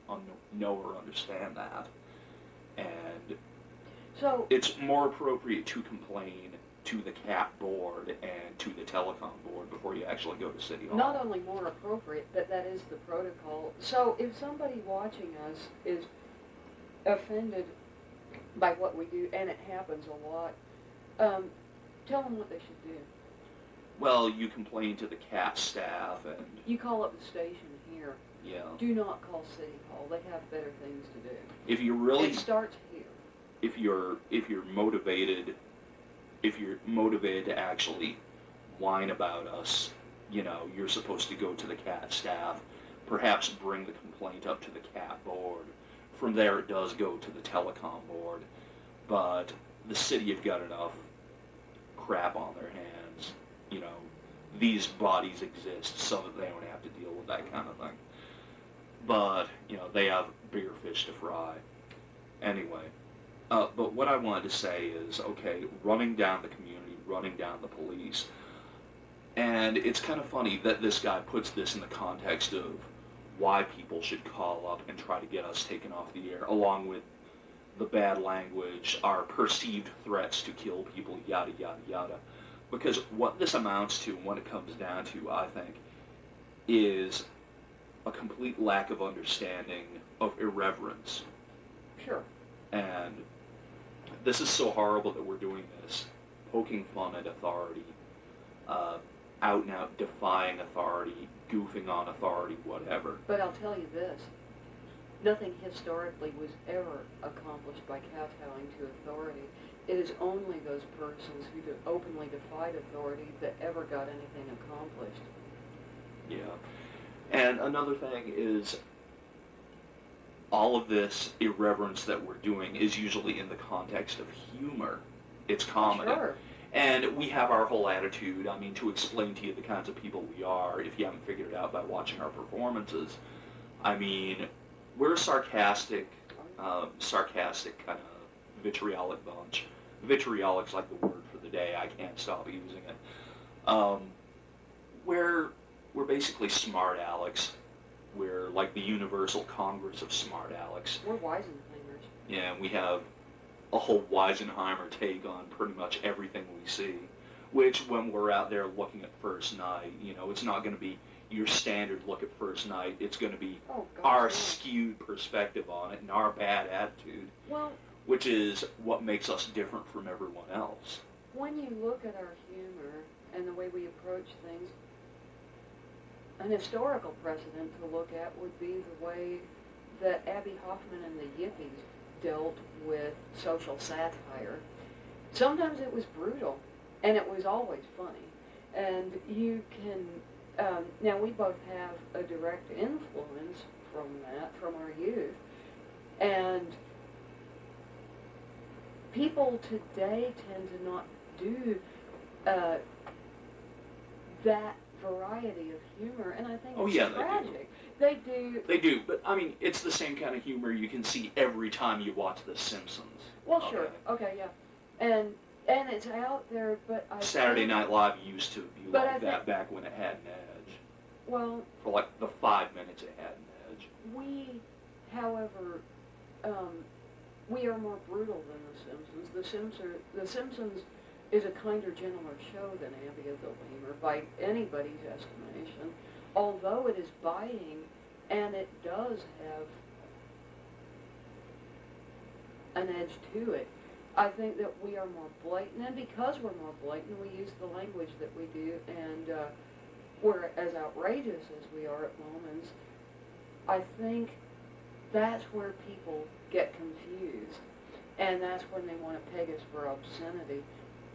know or understand that. And So it's more appropriate to complain to the CAT board and to the telecom board before you actually go to City Hall. not only more appropriate, but that is the protocol. So if somebody watching us is offended by what we do, and it happens a lot, tell them what they should do. Well, you complain to the CAT staff, and You call up the station here. yeah, Do not call City Hall. They have better things to do. if you really, It starts here. if you're motivated to actually whine about us, you're supposed to go to the CAT staff, perhaps bring the complaint up to the CAT board. From there, it does go to the telecom board, but the city have got enough crap on their hands. These bodies exist so that they don't have to deal with that kind of thing. But, they have bigger fish to fry. Anyway, but what I wanted to say is, okay, running down the community, running down the police, and it's kind of funny that this guy puts this in the context of why people should call up and try to get us taken off the air, along with the bad language, our perceived threats to kill people, yada, yada, yada. Because what this amounts to, and what it comes down to, I think, is a complete lack of understanding of irreverence. Sure. And this is so horrible that we're doing this, poking fun at authority, out and out defying authority, goofing on authority, whatever. But I'll tell you this. Nothing historically was ever accomplished by kowtowing to authority. It is only those persons who openly defied authority that ever got anything accomplished. Yeah. And another thing is, all of this irreverence that we're doing is usually in the context of humor. It's comedy. Sure. And we have our whole attitude, to explain to you the kinds of people we are, if you haven't figured it out by watching our performances. We're a sarcastic kind of vitriolic bunch. Vitriolic's like the word for the day. I can't stop using it. We're basically smart Alex. We're like the universal congress of smart Alex. We're Weisenheimers. Yeah, we have a whole Weisenheimer take on pretty much everything we see. Which, when we're out there looking at first night, it's not going to be your standard look at first night. It's going to be our skewed perspective on it and our bad attitude. Well, which is what makes us different from everyone else. when you look at our humor and the way we approach things, an historical precedent to look at would be the way that Abby Hoffman and the Yippies dealt with social satire. Sometimes it was brutal, and it was always funny. And you can, now we both have a direct influence from that, from our youth. And people today tend to not do that variety of humor, and I think it's tragic. They do. They do, but it's the same kind of humor you can see every time you watch The Simpsons. Well, sure. Okay, yeah. And it's out there, but Saturday Night Live used to be like that back when it had an edge. Well, for like the 5 minutes it had an edge. We, however, we are more brutal than The Simpsons. The Simpsons is a kinder, gentler show than Abbey of the Lemur by anybody's estimation, although it is biting and it does have an edge to it. I think that we are more blatant, and because we're more blatant, we use the language that we do, and we're as outrageous as we are at moments. I think that's where people get confused, and that's when they want to peg us for obscenity.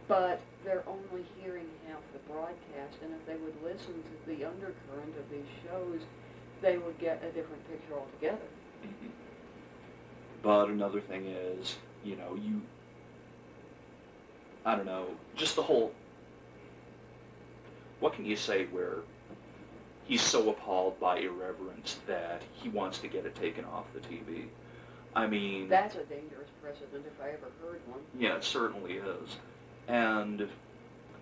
But they're only hearing half the broadcast, and if they would listen to the undercurrent of these shows, they would get a different picture altogether. Mhm. But another thing is, I don't know, just the whole, what can you say where he's so appalled by irreverence that he wants to get it taken off the TV? I mean... That's a dangerous precedent if I ever heard one. Yeah, it certainly is. And,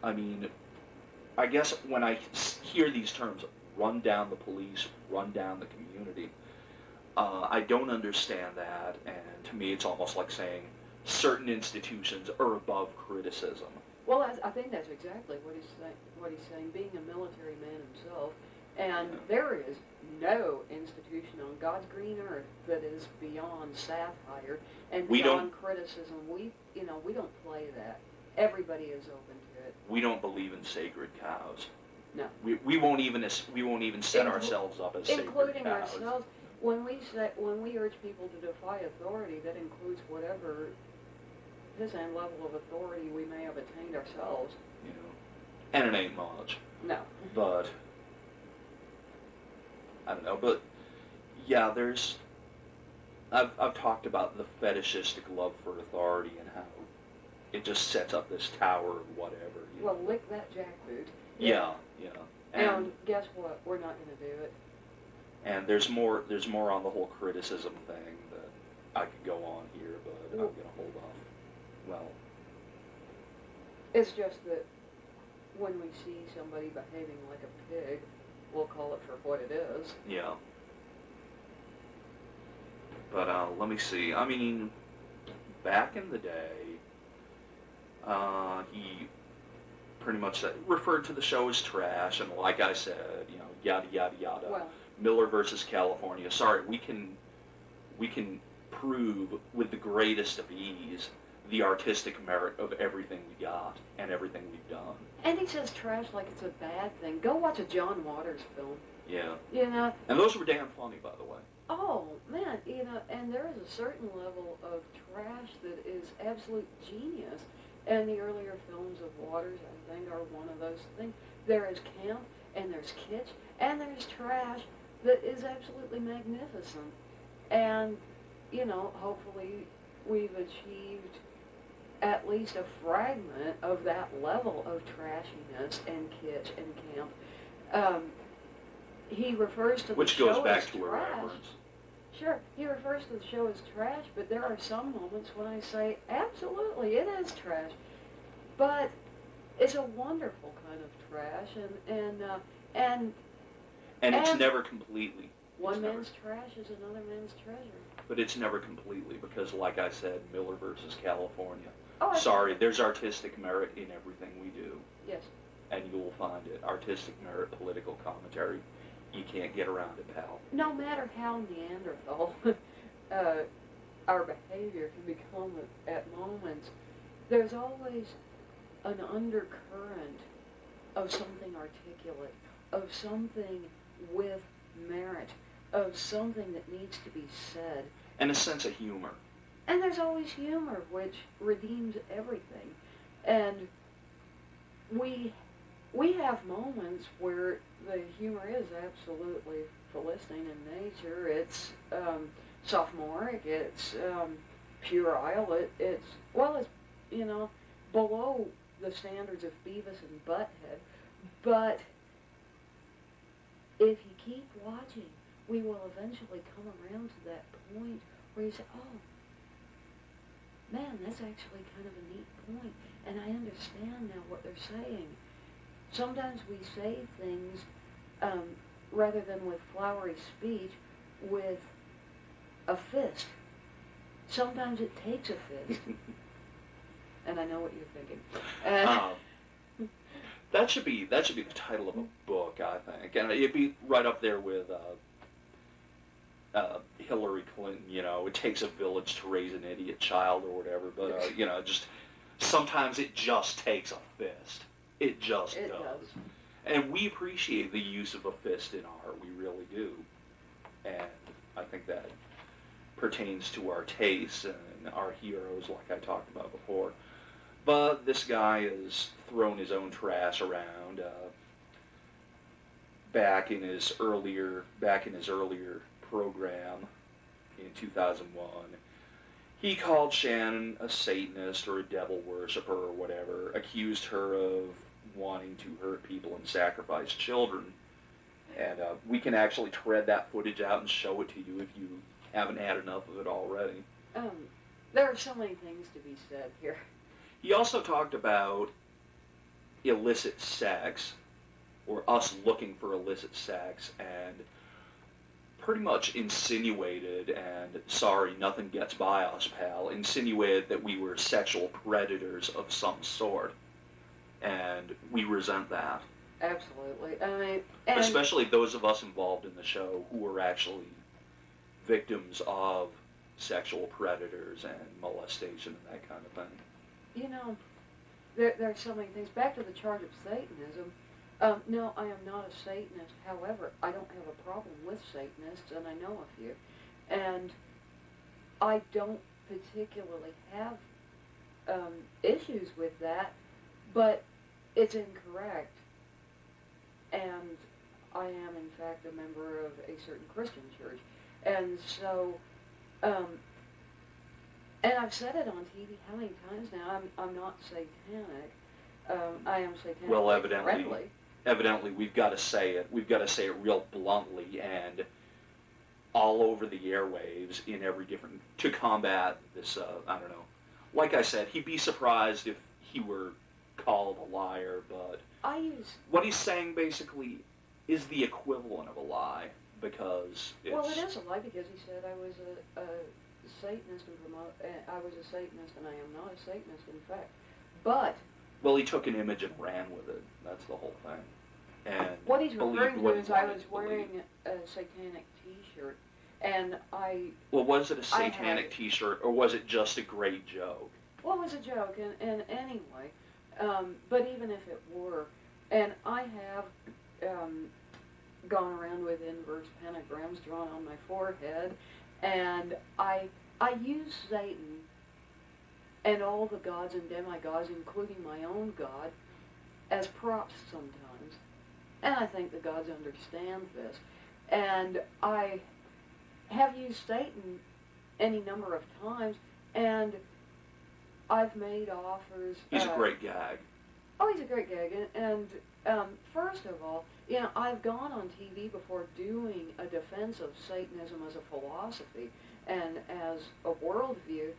I mean, I guess when I hear these terms, run down the police, run down the community, I don't understand that, and to me it's almost like saying certain institutions are above criticism. Well, I think that's exactly what he's saying, being a military man himself, and there is no institution on God's green earth that is beyond satire and beyond criticism. We don't play that. Everybody is open to it. We don't believe in sacred cows. No. We won't even set ourselves up as sacred including cows. ourselves. When we urge people to defy authority, that includes whatever and level of authority we may have attained ourselves. And it ain't much. No. But I don't know. But yeah, I've talked about the fetishistic love for authority and how it just sets up this tower of whatever. Well, lick that jackboot. Yeah. And guess what? We're not going to do it. And there's more on the whole criticism thing that I could go on here, but I'm going to hold off. Well, it's just that when we see somebody behaving like a pig, we'll call it for what it is. Yeah. But let me see. I mean, back in the day, he pretty much referred to the show as trash, and like I said, yada yada yada. Well, Miller versus California. Sorry, we can prove with the greatest of ease the artistic merit of everything we got and everything we've done. and he says trash like it's a bad thing. Go watch a John Waters film. Yeah. And those were damn funny, by the way. Oh, man, and there is a certain level of trash that is absolute genius. And the earlier films of Waters, I think, are one of those things. There is camp, and there's kitsch, and there's trash that is absolutely magnificent. And, hopefully we've achieved at least a fragment of that level of trashiness and kitsch and camp. He refers to Which the show goes back as to trash. irreverence. Sure, he refers to the show as trash, but there are some moments when I say, absolutely, it is trash. But it's a wonderful kind of trash, and it's never completely. One man's trash is another man's treasure. But it's never completely because, like I said, Miller versus California. Oh, Sorry, there's artistic merit in everything we do. Yes. And you will find it. Artistic merit, political commentary. You can't get around it, pal. No matter how Neanderthal our behavior can become at moments, there's always an undercurrent of something articulate, of something with merit, of something that needs to be said. And a sense of humor. And there's always humor, which redeems everything. And we have moments where the humor is absolutely Philistine in nature. It's sophomoric. It's puerile. It's below the standards of Beavis and Butthead. But if you keep watching, we will eventually come around to that point where you say, oh, man, that's actually kind of a neat point, and I understand now what they're saying. Sometimes we say things rather than with flowery speech, with a fist. Sometimes it takes a fist. And I know what you're thinking. That should be the title of a book, I think, and it'd be right up there with Hillary Clinton. It takes a village to raise an idiot child or whatever. But just sometimes it just takes a fist. It just does. And we appreciate the use of a fist in art. We really do. And I think that pertains to our tastes and our heroes, like I talked about before. But this guy has thrown his own trash around. Back in his earlier program in 2001, he called Shannon a Satanist or a devil worshiper or whatever, accused her of wanting to hurt people and sacrifice children. And we can actually tread that footage out and show it to you if you haven't had enough of it already. There are so many things to be said here. He also talked about illicit sex, or us looking for illicit sex, and pretty much insinuated, and sorry, nothing gets by us, pal, insinuated that we were sexual predators of some sort. And we resent that. Absolutely. I mean, and especially those of us involved in the show who were actually victims of sexual predators and molestation and that kind of thing. you know, there are so many things. Back to the charge of Satanism. No, I am not a Satanist. However, I don't have a problem with Satanists, and I know a few. And I don't particularly have issues with that, but it's incorrect. And I am, in fact, a member of a certain Christian church. And so, and I've said it on TV how many times now, I'm not satanic. I am satanic. Well, friendly. Evidently, we've got to say it. We've got to say it real bluntly and all over the airwaves in every different, to combat this, I don't know. Like I said, he'd be surprised if he were called a liar, but what he's saying basically is the equivalent of a lie, because it's... Well, it is a lie, because he said I was a Satanist and I was a Satanist, and I am not a Satanist, in fact. But... Well, he took an image and ran with it. That's the whole thing. And what he's referring to is I was wearing a satanic T-shirt, and I... Well, was it a satanic T-shirt, or was it just a great joke? Well, it was a joke, and anyway, but even if it were, and I have gone around with inverse pentagrams drawn on my forehead, and I use Satan and all the gods and demigods, including my own God, as props sometimes. And I think the gods understand this. And I have used Satan any number of times, and I've made offers. He's a great gag. Oh, he's a great gag. And first of all, you know, I've gone on TV before doing a defense of Satanism as a philosophy and as a worldview.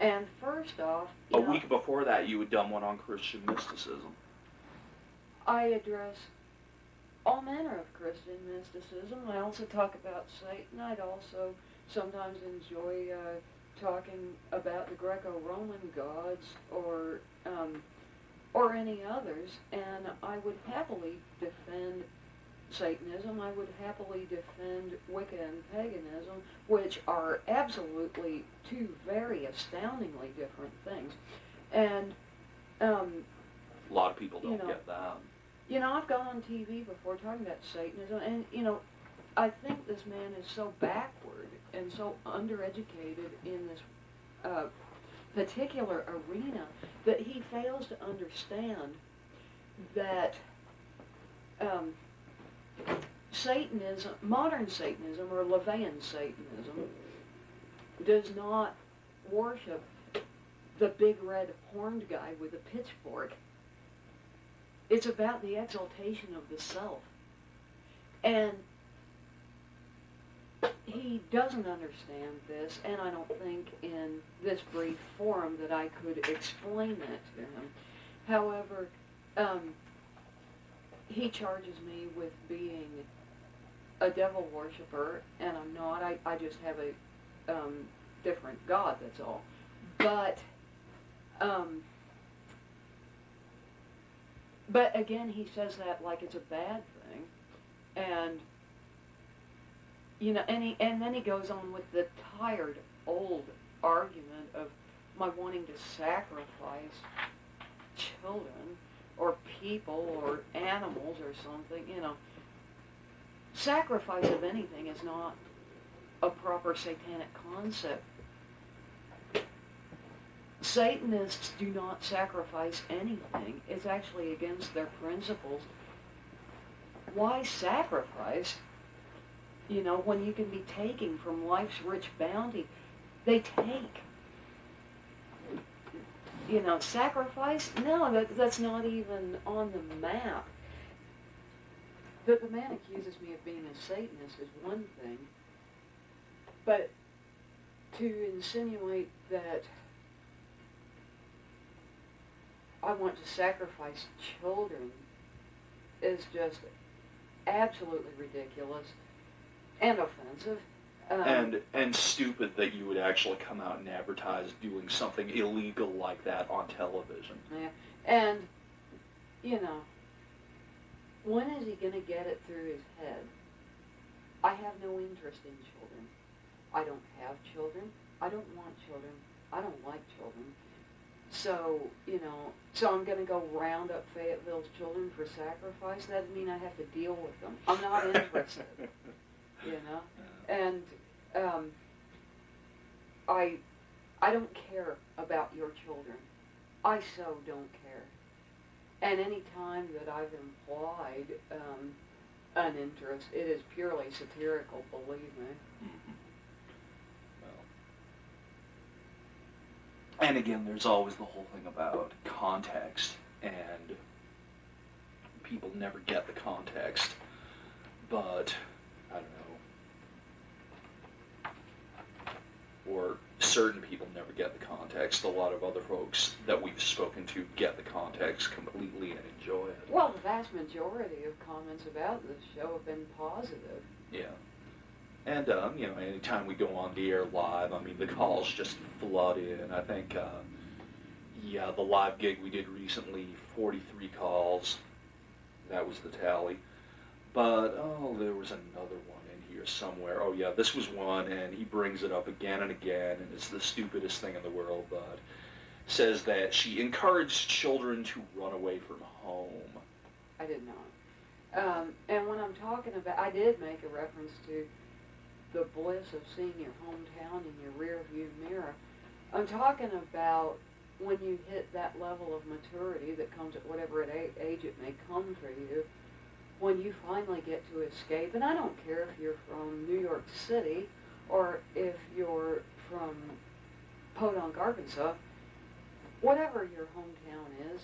And first off, a week before that, you had done one on Christian mysticism. I address all manner of Christian mysticism. I also talk about Satan. I'd also sometimes enjoy talking about the Greco-Roman gods or any others. And I would happily defend Satanism. I would happily defend Wicca and paganism, which are absolutely two very astoundingly different things. And a lot of people don't get that. You know, I've gone on TV before talking about Satanism, and you know, I think this man is so backward and so undereducated in this particular arena that he fails to understand that Satanism, modern Satanism, or LeVeyan Satanism, does not worship the big red horned guy with a pitchfork. It's about the exaltation of the self. And he doesn't understand this, and I don't think in this brief forum that I could explain that to him. However, he charges me with being a devil worshiper, and I'm not. I just have a different God, that's all. But again, he says that like it's a bad thing, and you know, and then he goes on with the tired old argument of my wanting to sacrifice children or people or animals or something. You know, sacrifice of anything is not a proper satanic concept. Satanists do not sacrifice anything. It's actually against their principles. Why sacrifice, you know, when you can be taking from life's rich bounty? They take. You know, sacrifice? No, that's not even on the map. That the man accuses me of being a Satanist is one thing, but to insinuate that I want to sacrifice children is just absolutely ridiculous and offensive. And stupid that you would actually come out and advertise doing something illegal like that on television. Yeah, and, you know, when is he going to get it through his head? I have no interest in children. I don't have children. I don't want children. I don't like children. So, you know, so I'm going to go round up Fayetteville's children for sacrifice? That doesn't mean I have to deal with them. I'm not interested, you know? And I don't care about your children. I so don't care. And any time that I've implied an interest, it is purely satirical, believe me. Mm-hmm. Well. And again, there's always the whole thing about context, and people never get the context. But, I don't know, or certain people never get the context. A lot of other folks that we've spoken to get the context completely and enjoy it. Well, the vast majority of comments about this show have been positive. Yeah. And, you know, anytime we go on the air live, I mean, the calls just flood in. I think, yeah, the live gig we did recently, 43 calls. That was the tally. But, oh, there was another one in here somewhere. Oh, yeah, this was one, and he brings it up again and again, and it's the stupidest thing in the world, but says that she encouraged children to run away from home. I did not. And when I'm talking about, I did make a reference to the bliss of seeing your hometown in your rear view mirror. I'm talking about when you hit that level of maturity that comes at whatever age it may come for you, when you finally get to escape. And I don't care if you're from New York City or if you're from Podunk, Arkansas, whatever your hometown is,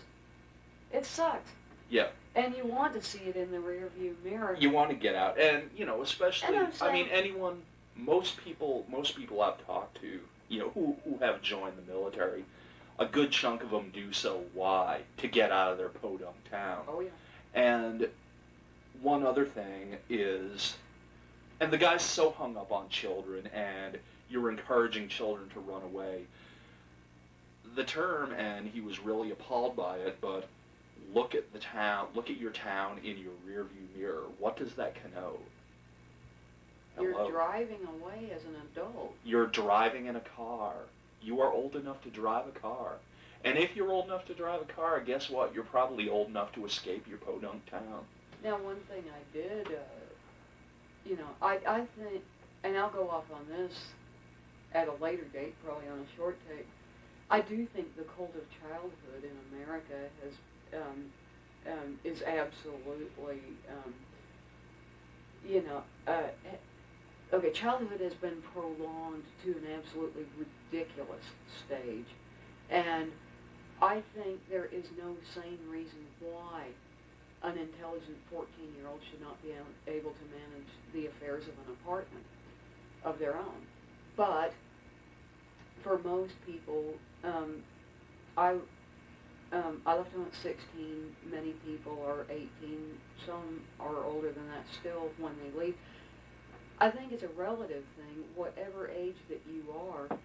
it sucks. Yeah. And you want to see it in the rear view mirror. You want to get out, and you know, especially, I mean, anyone, most people I've talked to, you know, who have joined the military, a good chunk of them do so. Why? To get out of their podunk town. Oh yeah. And one other thing is, and the guy's so hung up on children, and you're encouraging children to run away. The term, and he was really appalled by it, but look at the town, look at your town in your rearview mirror. What does that connote? Hello? You're driving away as an adult. You're driving in a car. You are old enough to drive a car. And if you're old enough to drive a car, guess what? You're probably old enough to escape your podunk town. Now, one thing I did, you know, I think, and I'll go off on this at a later date, probably on a short tape, I do think the cult of childhood in America has is absolutely, you know, okay, childhood has been prolonged to an absolutely ridiculous stage, and I think there is no sane reason why an intelligent 14-year-old should not be able to manage the affairs of an apartment of their own. But for most people, I left home at 16. Many people are 18. Some are older than that still when they leave. I think it's a relative thing, whatever age that you are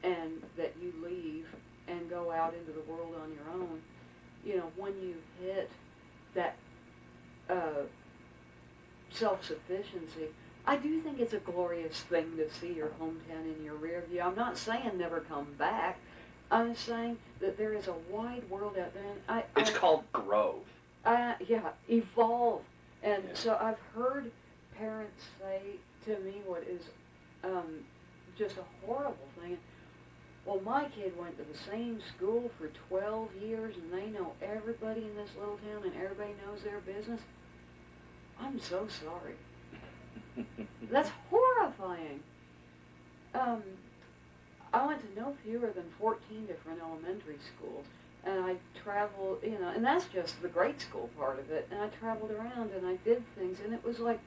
and that you leave and go out into the world on your own, you know, when you hit that self-sufficiency, I do think it's a glorious thing to see your hometown in your rear view. I'm not saying never come back. I'm saying that there is a wide world out there. And it's called growth. Yeah, evolve. And yeah. So I've heard parents say to me what is just a horrible thing. Well, my kid went to the same school for 12 years and they know everybody in this little town and everybody knows their business. I'm so sorry. That's horrifying. I went to no fewer than 14 different elementary schools, and I traveled, you know, and that's just the grade school part of it, and I traveled around and I did things, and it was like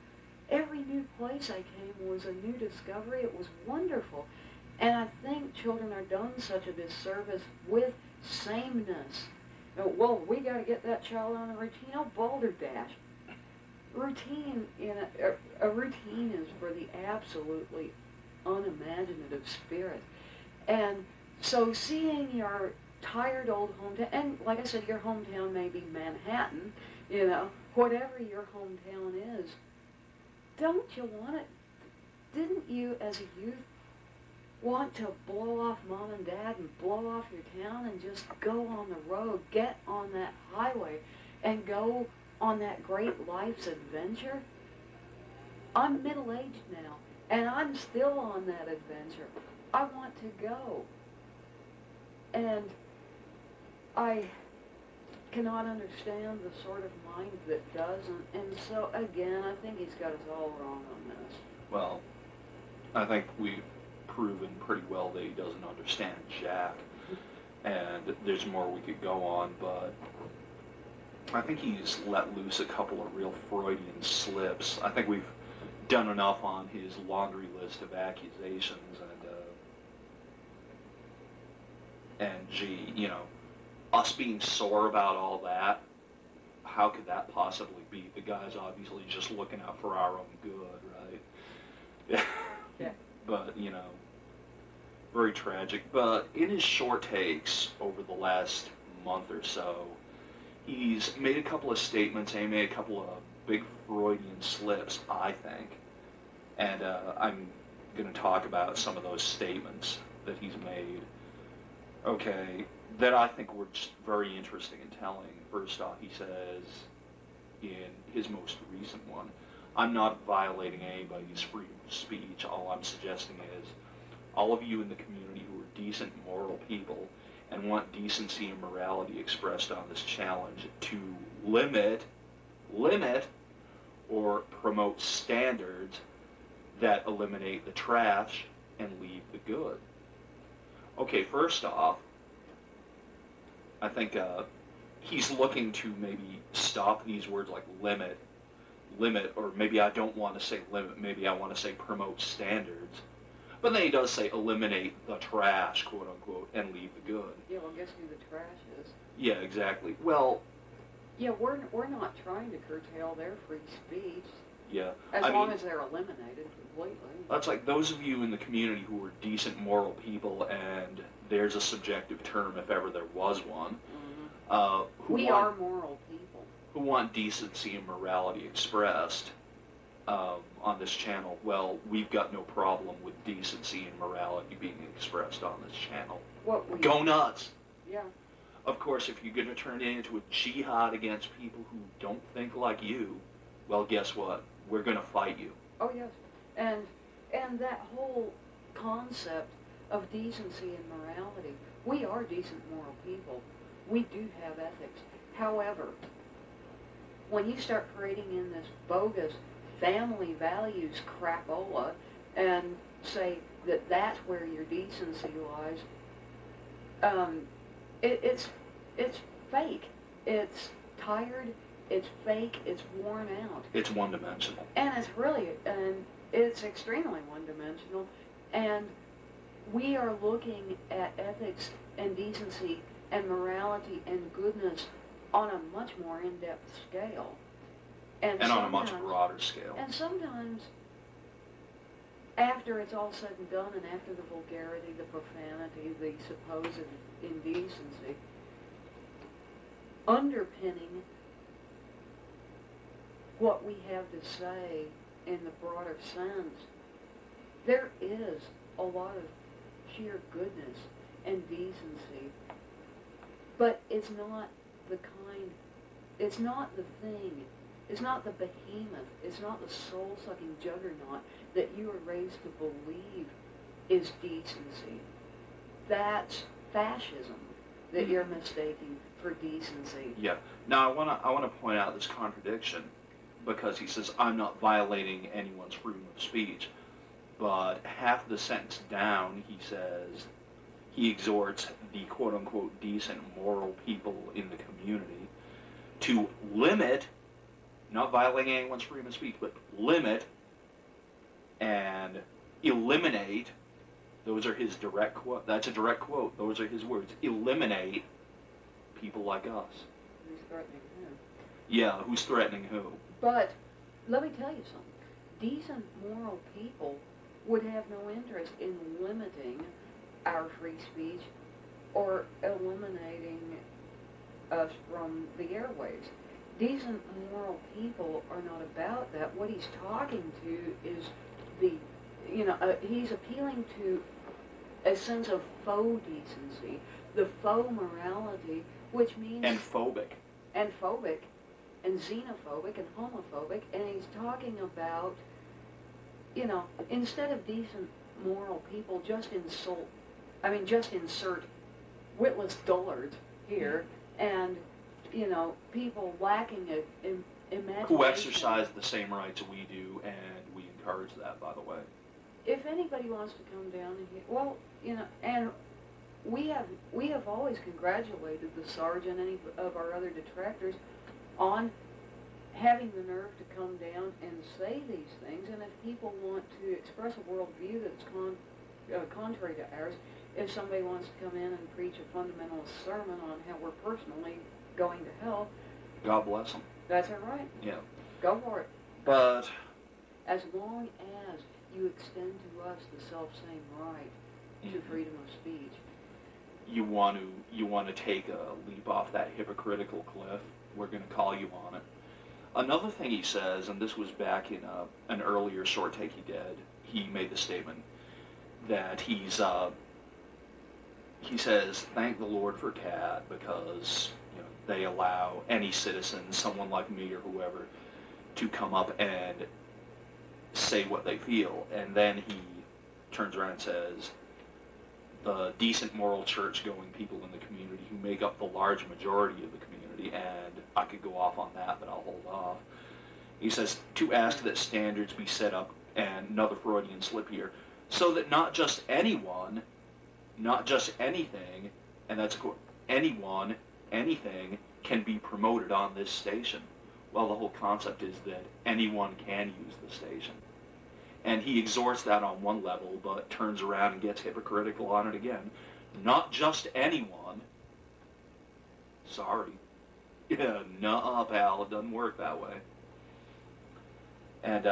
every new place I came was a new discovery. It was wonderful. And I think children are done such a disservice with sameness. Well, we got to get that child on a routine. Oh, balderdash. Routine, a routine is for the absolutely unimaginative spirit. And so seeing your tired old hometown, and like I said, your hometown may be Manhattan, you know, whatever your hometown is, don't you want it? Didn't you as a youth want to blow off mom and dad and blow off your town and just go on the road, get on that highway and go on that great life's adventure? I'm middle-aged now, and I'm still on that adventure. I want to go. And I cannot understand the sort of mind that doesn't. And so, again, I think he's got us all wrong on this. Well, I think we've proven pretty well that he doesn't understand Jack, and there's more we could go on, but I think he's let loose a couple of real Freudian slips. I think we've done enough on his laundry list of accusations, and gee, you know, us being sore about all that, how could that possibly be? The guy's obviously just looking out for our own good, right? Yeah. But, you know, very tragic. But in his short takes over the last month or so, he's made a couple of statements and he made a couple of big Freudian slips, I think. And I'm going to talk about some of those statements that he's made. Okay, that I think were just very interesting and telling. First off, he says in his most recent one, I'm not violating anybody's freedom of speech. All I'm suggesting is all of you in the community who are decent, moral people and want decency and morality expressed on this challenge to limit, or promote standards that eliminate the trash and leave the good. Okay, first off, I think he's looking to maybe stop these words like limit, or maybe I don't want to say limit, maybe I want to say promote standards. But then he does say eliminate the trash, quote unquote, and leave the good. Yeah, well, guess who the trash is? Yeah, exactly. Well, yeah, we're not trying to curtail their free speech. Yeah. As long as they're eliminated completely. That's like those of you in the community who are decent, moral people, and there's a subjective term if ever there was one. Mm-hmm. We are moral people. Who want decency and morality expressed on this channel. Well, we've got no problem with decency and morality being expressed on this channel. Go nuts. Yeah. Of course, if you're going to turn it into a jihad against people who don't think like you, well, guess what? We're going to fight you. Oh, yes. And that whole concept of decency and morality, we are decent, moral people. We do have ethics. However, when you start parading in this bogus family values crapola and say that that's where your decency lies, it's fake. It's tired. It's fake. It's worn out. It's one-dimensional. And it's extremely one-dimensional. And we are looking at ethics and decency and morality and goodness on a much more in-depth scale. And on a much broader scale. And sometimes, after it's all said and done, and after the vulgarity, the profanity, the supposed indecency, underpinning what we have to say in the broader sense, there is a lot of sheer goodness and decency, but it's not the kind, it's not the thing, it's not the behemoth, it's not the soul-sucking juggernaut that you are raised to believe is decency. that's fascism that you're mistaking for decency. Yeah. Now I wanna point out this contradiction, because he says I'm not violating anyone's freedom of speech, but half the sentence down he says he exhorts the quote unquote decent moral people in the community to limit, not violating anyone's freedom of speech, but limit and eliminate. Those are his direct quote. That's a direct quote. Those are his words. Eliminate people like us. Who's threatening who? Yeah, who's threatening who? But let me tell you something. Decent moral people would have no interest in limiting our free speech or eliminating us from the airwaves. Decent moral people are not about that. What he's talking to is he's appealing to a sense of faux decency, the faux morality, which means... And phobic. And phobic, and xenophobic, and homophobic, and he's talking about, instead of decent moral people, just insert witless dullards here, and, people lacking imagination. Who exercise the same rights we do, and we encourage that, by the way. If anybody wants to come down and and we have always congratulated the Sarge and any of our other detractors on having the nerve to come down and say these things. And if people want to express a worldview that's contrary to ours, if somebody wants to come in and preach a fundamentalist sermon on how we're personally going to hell, God bless them. that's all right. Yeah. Go for it. But As long as you extend to us the self-same right to freedom of speech. you want to take a leap off that hypocritical cliff, we're going to call you on it. Another thing he says, and this was back in an earlier short take he did, he made the statement that he says, thank the Lord for CAD, because they allow any citizen, someone like me or whoever, to come up and say what they feel. And then he turns around and says, the decent moral church-going people in the community who make up the large majority of the community, and I could go off on that, but I'll hold off. He says, to ask that standards be set up, and another Freudian slip here, so that not just anyone, not just anything, and that's a quote, anyone, anything can be promoted on this station. Well, the whole concept is that anyone can use the station. And he exhorts that on one level, but turns around and gets hypocritical on it again. Not just anyone. Sorry. Yeah, nuh-uh, pal, it doesn't work that way. And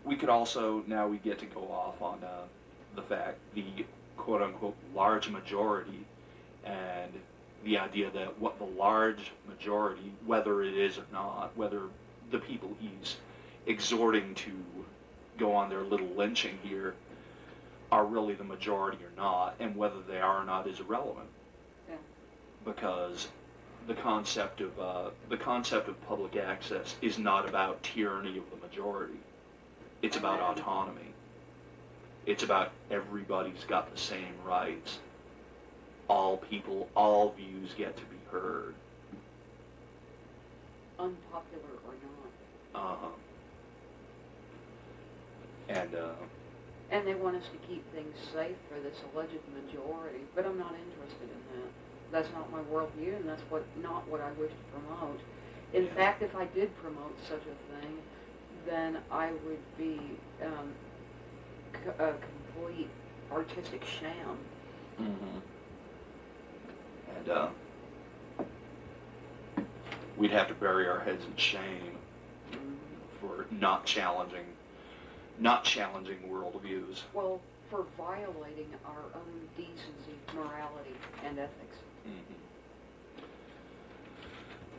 we could also, now we get to go off on the fact, the quote-unquote large majority, and the idea that what the large majority, whether it is or not, whether the people he's exhorting to go on their little lynching here are really the majority or not, and whether they are or not is irrelevant. Yeah. Because the concept of public access is not about tyranny of the majority. It's about autonomy. It's about everybody's got the same rights. All people, all views get to be heard. Unpopular or not. Uh-huh. And they want us to keep things safe for this alleged majority, but I'm not interested in that. That's not my worldview, and that's not what I wish to promote. In fact, if I did promote such a thing, then I would be a complete artistic sham. Mm-hmm. And we'd have to bury our heads in shame for not challenging worldviews. Well, for violating our own decency, morality, and ethics. Mm-hmm.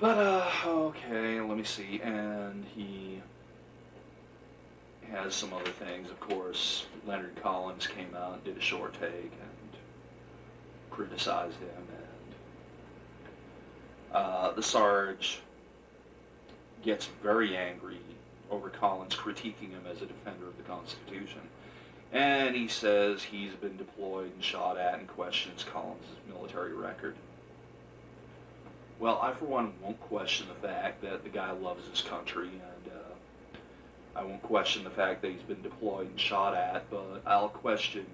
But, okay, let me see. And he has some other things, of course. Leonard Collins came out and did a short take and criticized him. And the Sarge gets very angry over Collins critiquing him as a defender of the Constitution. And he says he's been deployed and shot at and questions Collins' military record. Well, I for one won't question the fact that the guy loves his country, and I won't question the fact that he's been deployed and shot at, but I'll question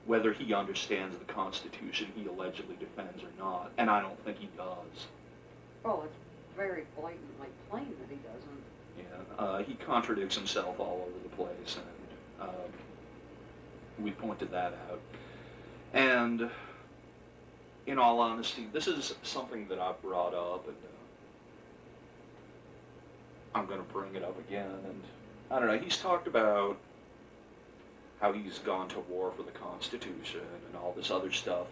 whether he understands the Constitution he allegedly defends or not, and I don't think he does. Well, it's very blatantly plain that he doesn't. Yeah, he contradicts himself all over the place, and we pointed that out. And in all honesty, this is something that I've brought up, and I'm going to bring it up again. And I don't know, he's talked about how he's gone to war for the Constitution and all this other stuff,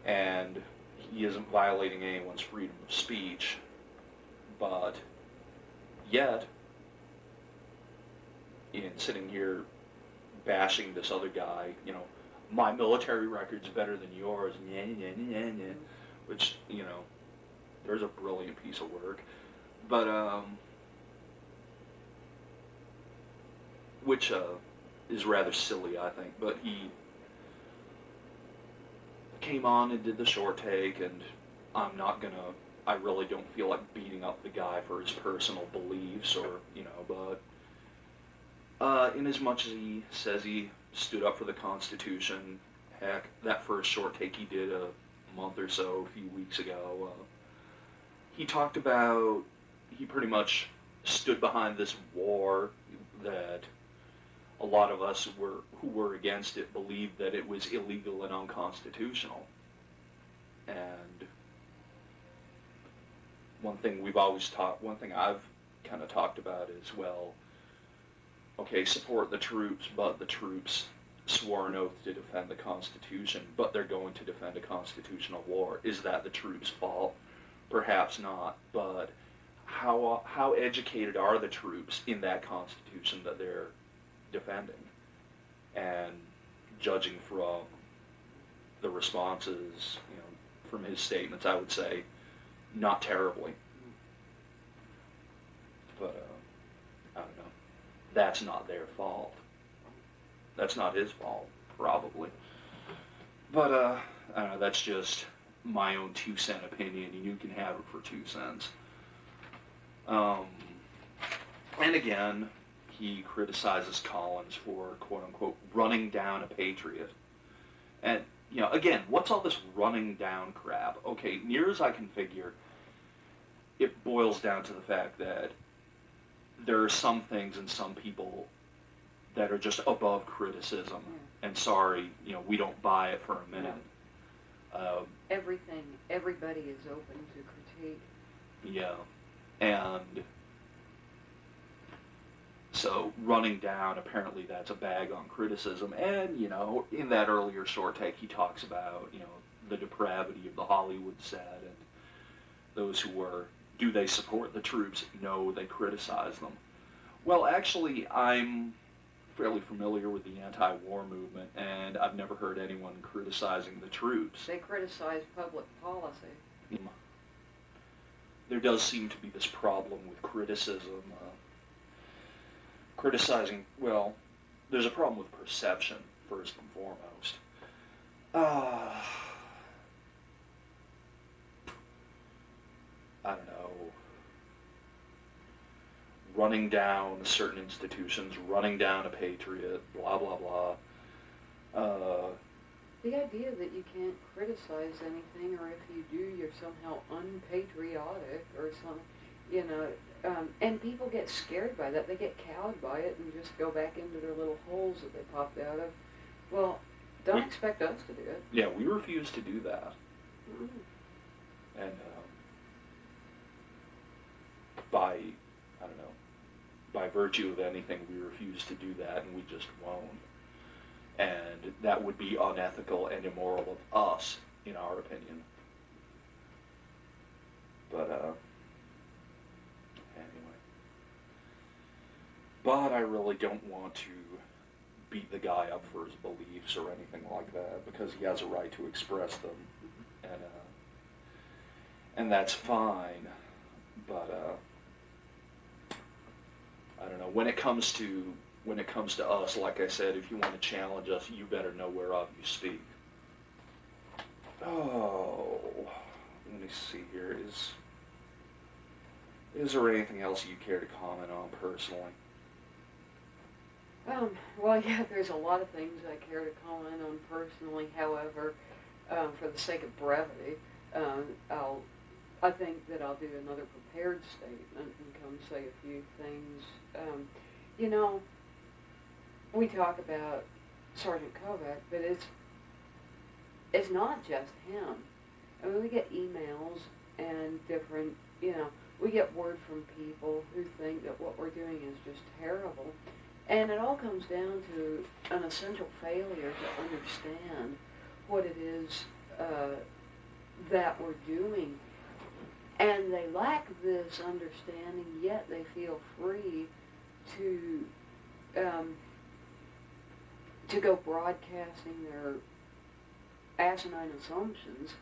and he isn't violating anyone's freedom of speech, but yet, in sitting here bashing this other guy, you know, my military record's better than yours, which, you know, there's a brilliant piece of work, but, which, is rather silly, I think, but he came on and did the short take, and I really don't feel like beating up the guy for his personal beliefs, or, you know, but, in as much as he says he stood up for the Constitution, heck, that first short take he did a month or so, a few weeks ago, he talked about, he pretty much stood behind this war that a lot of us who were against it believed that it was illegal and unconstitutional. And one thing I've kind of talked about is, well, okay, support the troops, but the troops swore an oath to defend the Constitution, but they're going to defend a constitutional war. Is that the troops' fault? Perhaps not, but how educated are the troops in that Constitution that they're defending? And judging from the responses, you know, from his statements, I would say not terribly. But I don't know. That's not their fault. That's not his fault, probably. But I don't know, that's just my own 2-cent opinion, and you can have it for 2 cents. And again, he criticizes Collins for, quote-unquote, running down a patriot. And, you know, again, what's all this running down crap? Okay, near as I can figure, it boils down to the fact that there are some things and some people that are just above criticism. And sorry, you know, we don't buy it for a minute. Everybody is open to critique. Yeah, and so running down, apparently that's a bag on criticism. And, you know, in that earlier short take, he talks about, you know, the depravity of the Hollywood set, and those who were, do they support the troops? No, they criticize them. Well, actually, I'm fairly familiar with the anti-war movement, and I've never heard anyone criticizing the troops. They criticize public policy. There does seem to be this problem with criticism. Criticizing, well, there's a problem with perception, first and foremost. I don't know. Running down certain institutions, running down a patriot, blah, blah, blah. The idea that you can't criticize anything, or if you do, you're somehow unpatriotic, or something, you know, and people get scared by that. They get cowed by it and just go back into their little holes that they popped out of. Well, don't expect us to do it. Yeah, we refuse to do that. Mm-hmm. And by, I don't know, by virtue of anything, we refuse to do that, and we just won't. And that would be unethical and immoral of us, in our opinion. But, anyway. But I really don't want to beat the guy up for his beliefs or anything like that, because he has a right to express them. And that's fine. But, I don't know, when it comes to when it comes to us, like I said, if you want to challenge us, you better know whereof you speak. Oh, let me see here. Is there anything else you care to comment on personally? Well, yeah, there's a lot of things I care to comment on personally. However, for the sake of brevity, I think that I'll do another prepared statement and come say a few things. You know, we talk about Sergeant Kovach, but it's not just him. I mean, we get emails and different, we get word from people who think that what we're doing is just terrible. And it all comes down to an essential failure to understand what it is that we're doing. And they lack this understanding, yet they feel free to go broadcasting their asinine assumptions.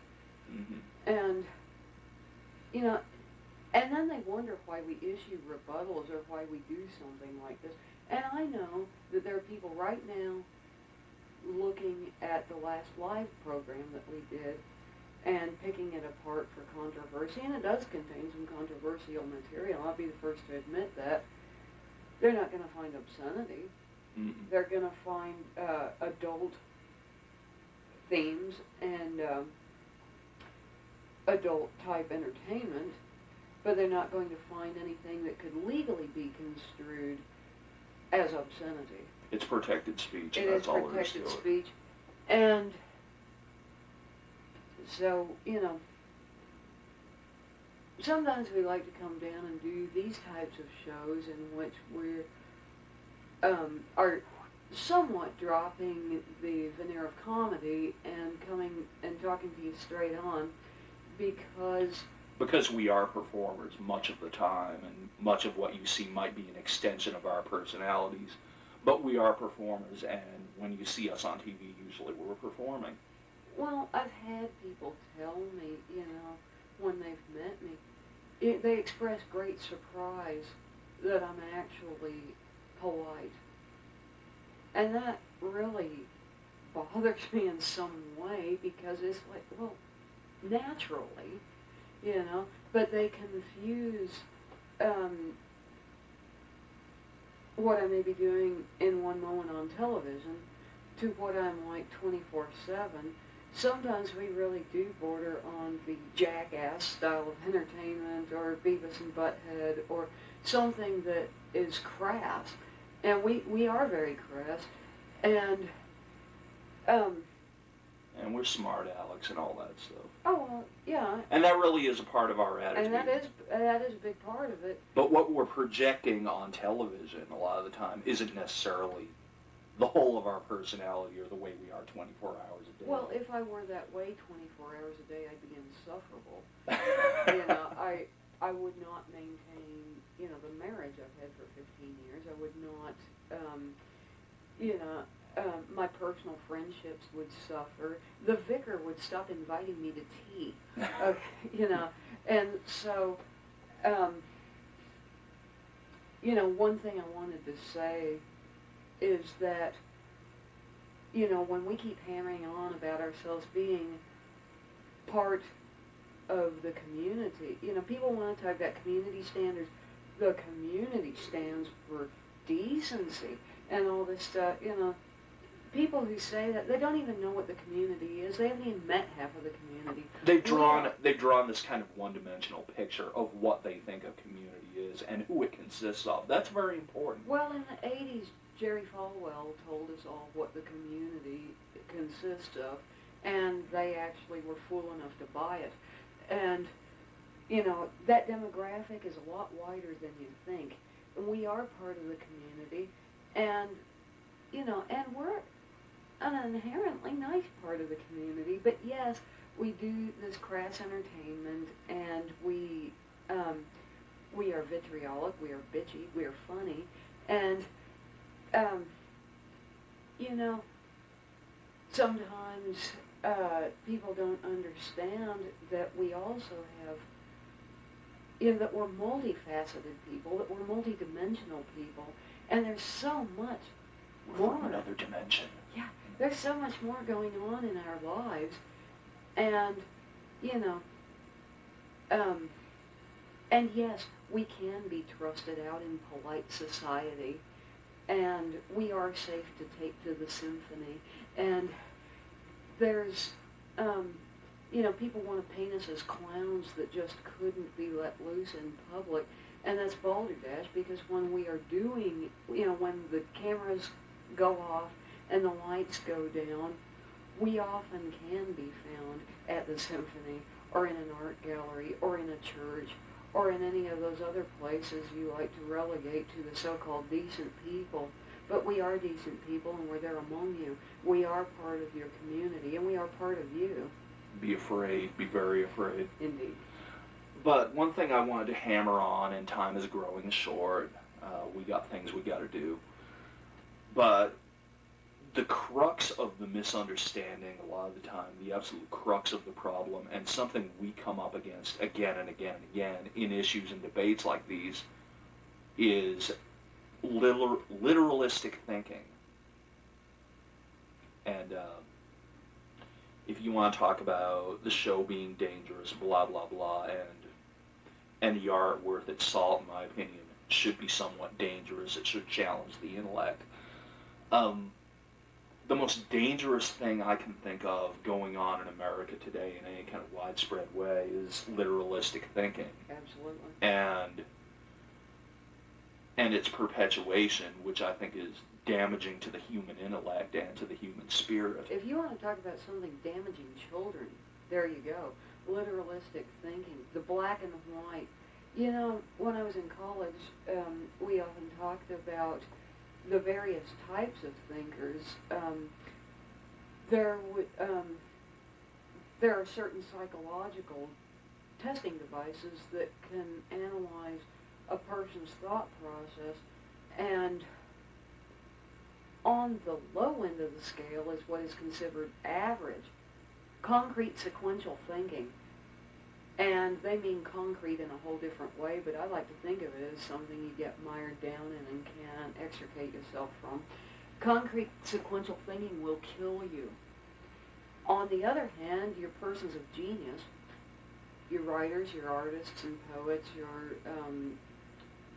Mm-hmm. And, and then they wonder why we issue rebuttals or why we do something like this. And I know that there are people right now looking at the last live program that we did and picking it apart for controversy, and it does contain some controversial material. I'll be the first to admit that. They're not going to find obscenity. Mm-mm. They're going to find adult themes and adult-type entertainment, but they're not going to find anything that could legally be construed as obscenity. It's protected speech, and It that's is all there is to protected it. speech. And so, sometimes we like to come down and do these types of shows in which we're are somewhat dropping the veneer of comedy and coming and talking to you straight on, because we are performers much of the time, and much of what you see might be an extension of our personalities, but we are performers, and when you see us on TV, usually we're performing. Well, I've had people tell me, when they've met me, they express great surprise that I'm actually polite. And that really bothers me in some way, because it's like, well, naturally, but they confuse what I may be doing in one moment on television to what I'm like 24/7. Sometimes we really do border on the jackass style of entertainment, or Beavis and Butthead, or something that is crass. And we are very crass. And And we're smart Alex and all that stuff. oh, well, yeah. And that really is a part of our attitude. And that is a big part of it. But what we're projecting on television a lot of the time isn't necessarily the whole of our personality or the way we are 24 hours a day. Well, if I were that way 24 hours a day, I'd be insufferable. I would not maintain, the marriage I've had for 15 years. I would not, my personal friendships would suffer. The vicar would stop inviting me to tea, and so, one thing I wanted to say is that, when we keep hammering on about ourselves being part of the community, people want to talk about community standards. The community stands for decency and all this stuff, People who say that, they don't even know what the community is. They haven't even met half of the community. They've drawn this kind of one-dimensional picture of what they think a community is and who it consists of. That's very important. Well, in the 80s, Jerry Falwell told us all what the community consists of, and they actually were fool enough to buy it. And, that demographic is a lot wider than you think. And we are part of the community, and, and we're an inherently nice part of the community. But yes, we do this crass entertainment, and we are vitriolic, we are bitchy, we are funny, and sometimes people don't understand that we also have that we're multifaceted people, that we're multidimensional people, and there's so much We're more. from another dimension. Yeah, there's so much more going on in our lives, and, and yes, we can be trusted out in polite society, and we are safe to take to the symphony, and there's, people want to paint us as clowns that just couldn't be let loose in public, and that's balderdash, because when we are doing, when the cameras go off and the lights go down, we often can be found at the symphony, or in an art gallery, or in a church, or in any of those other places you like to relegate to the so-called decent people. But we are decent people, and we're there among you. We are part of your community, and we are part of you. Be afraid, be very afraid. Indeed. But one thing I wanted to hammer on, and time is growing short, we got things we got to do. But the crux of the misunderstanding, a lot of the time, the absolute crux of the problem, and something we come up against again and again and again in issues and debates like these, is literalistic thinking. And if you want to talk about the show being dangerous, blah, blah, blah, and the art worth its salt, in my opinion, should be somewhat dangerous. It should challenge the intellect. The most dangerous thing I can think of going on in America today in any kind of widespread way is literalistic thinking. Absolutely. And its perpetuation, which I think is damaging to the human intellect and to the human spirit. If you want to talk about something damaging children, there you go. Literalistic thinking, the black and the white. When I was in college, we often talked about the various types of thinkers. There are certain psychological testing devices that can analyze a person's thought process, and on the low end of the scale is what is considered average, concrete sequential thinking. And they mean concrete in a whole different way, but I like to think of it as something you get mired down in and can't extricate yourself from. Concrete sequential thinking will kill you. On the other hand, your persons of genius, your writers, your artists and poets, your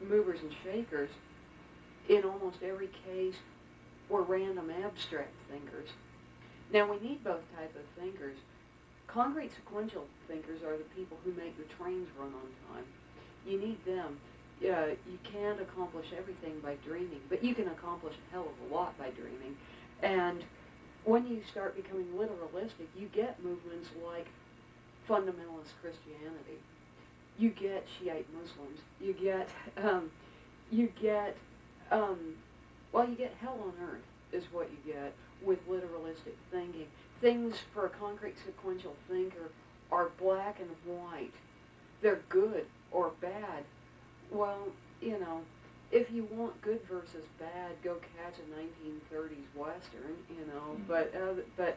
movers and shakers, in almost every case, were random abstract thinkers. Now, we need both type of thinkers. Concrete sequential thinkers are the people who make the trains run on time. You need them. You can't accomplish everything by dreaming, but you can accomplish a hell of a lot by dreaming. And when you start becoming literalistic, you get movements like fundamentalist Christianity. You get Shiite Muslims. You get hell on earth is what you get with literalistic thinking. Things for a concrete sequential thinker are black and white. They're good or bad. Well, if you want good versus bad, go catch a 1930s Western, but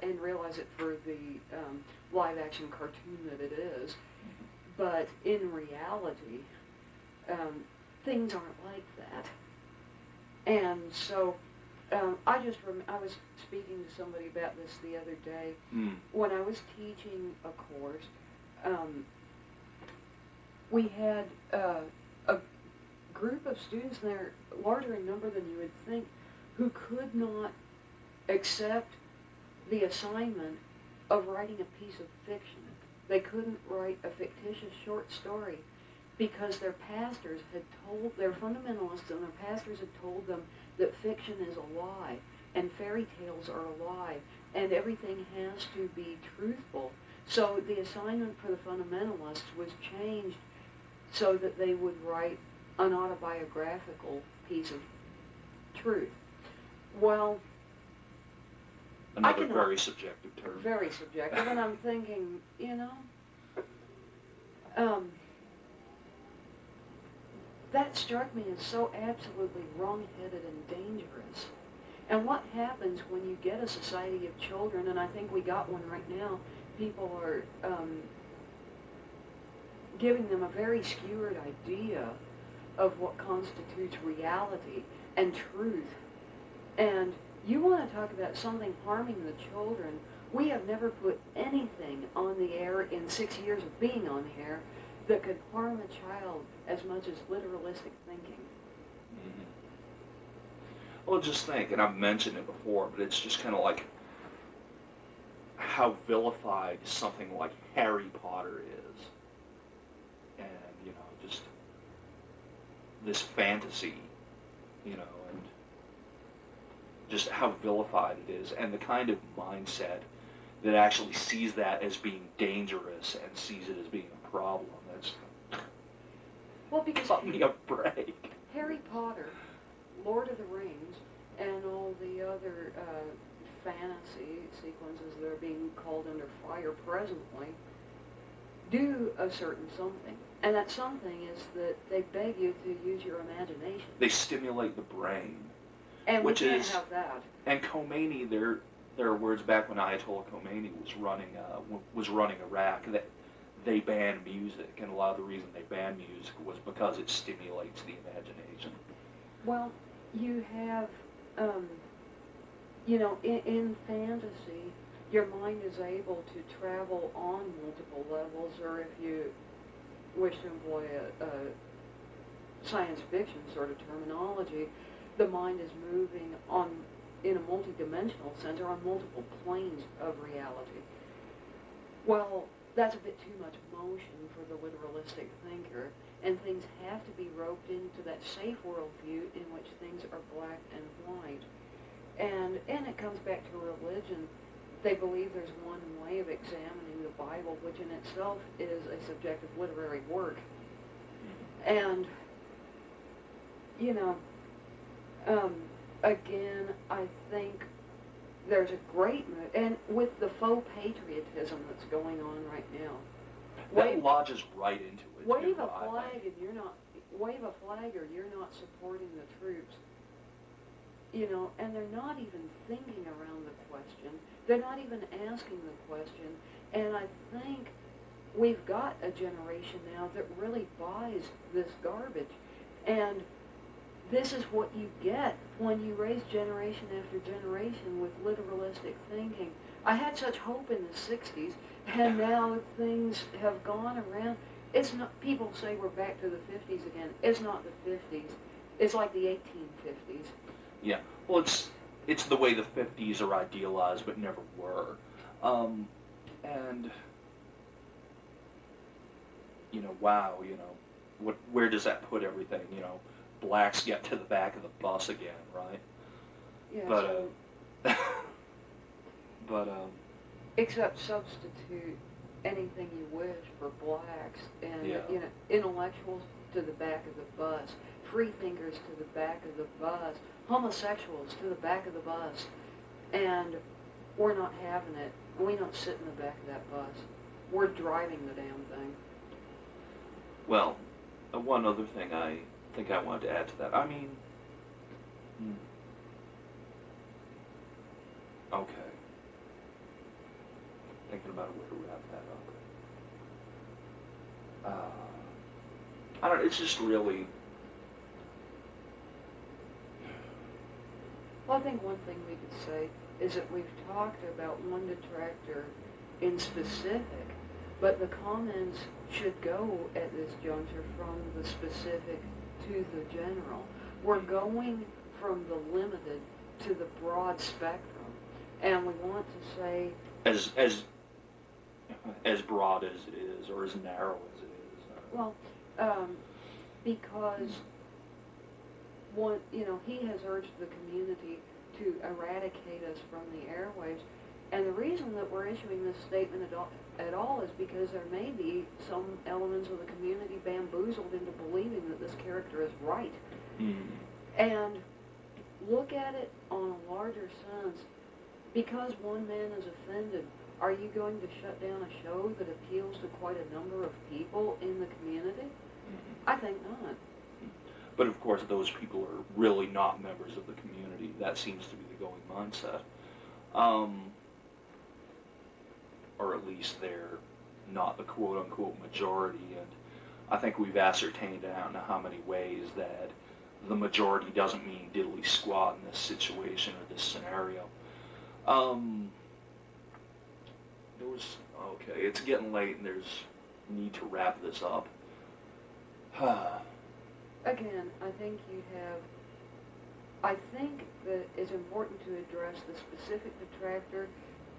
and realize it for the live-action cartoon that it is. But in reality, things aren't like that. And so I was speaking to somebody about this the other day. When I was teaching a course, we had a group of students, and they're larger in number than you would think, who could not accept the assignment of writing a piece of fiction. They couldn't write a fictitious short story because their pastors had told, their fundamentalists and their pastors had told them that fiction is a lie, and fairy tales are a lie, and everything has to be truthful. So the assignment for the fundamentalists was changed so that they would write an autobiographical piece of truth. Well, another very subjective term. Very subjective, and I'm thinking, that struck me as so absolutely wrong-headed and dangerous. And what happens when you get a society of children, and I think we got one right now, people are giving them a very skewered idea of what constitutes reality and truth. And you want to talk about something harming the children. We have never put anything on the air in 6 years of being on the air that could harm a child as much as literalistic thinking. Mm-hmm. Well, just think, and I've mentioned it before, but it's just kind of like how vilified something like Harry Potter is. And, you know, just this fantasy, you know, and just how vilified it is, and the kind of mindset that actually sees that as being dangerous and sees it as being a problem. That's Well, because cut me a break. Harry Potter, Lord of the Rings, and all the other fantasy sequences that are being called under fire presently do a certain something. And that something is that they beg you to use your imagination. They stimulate the brain. And which we can't is, have that. And Khomeini, there are words back when Ayatollah Khomeini was running Iraq that they banned music, and a lot of the reason they banned music was because it stimulates the imagination. Well, you have, you know, in fantasy, your mind is able to travel on multiple levels, or if you wish to employ a science fiction sort of terminology, the mind is moving on in a multidimensional sense or on multiple planes of reality. Well, that's a bit too much motion for the literalistic thinker, and things have to be roped into that safe worldview in which things are black and white. And it comes back to religion. They believe there's one way of examining the Bible, which in itself is a subjective literary work. And, you know, again, I think there's a great move, and with the faux patriotism that's going on right now. That lodges right into it. Wave a flag and you're not, wave a flag or you're not supporting the troops. You know, and they're not even thinking around the question. They're not even asking the question. And I think we've got a generation now that really buys this garbage. And this is what you get when you raise generation after generation with literalistic thinking. I had such hope in the 60s, and now things have gone around. It's not, people say we're back to the 50s again. It's not the 50s. It's like the 1850s. Yeah, well, it's the way the 50s are idealized but never were. And, you know, wow, you know, where does that put everything, you know? Blacks get to the back of the bus again, right? Yeah, but, so, but, except substitute anything you wish for blacks, and, yeah. you know, intellectuals to the back of the bus, free thinkers to the back of the bus, homosexuals to the back of the bus, and we're not having it. We don't sit in the back of that bus. We're driving the damn thing. Well, one other thing I think I wanted to add to that. I mean, okay. Thinking about a way to wrap that up. I don't know, it's just really... Well, I think one thing we could say is that we've talked about one detractor in specific, but the comments should go at this juncture from the specific to the general. We're going from the limited to the broad spectrum, and we want to say... As broad as it is, or as narrow as it is. Well, because one, you know, he has urged the community to eradicate us from the airwaves, and the reason that we're issuing this statement at all is because there may be some elements of the community bamboozled into believing that this character is right. And look at it on a larger sense. Because one man is offended, are you going to shut down a show that appeals to quite a number of people in the community? I think not. But of course, those people are really not members of the community. That seems to be the going mindset. Or at least they're not the quote-unquote majority. And I think we've ascertained, I don't know how many ways, that the majority doesn't mean diddly squat in this situation or this scenario. Okay, it's getting late and there's need to wrap this up. Again, I think that it's important to address the specific detractor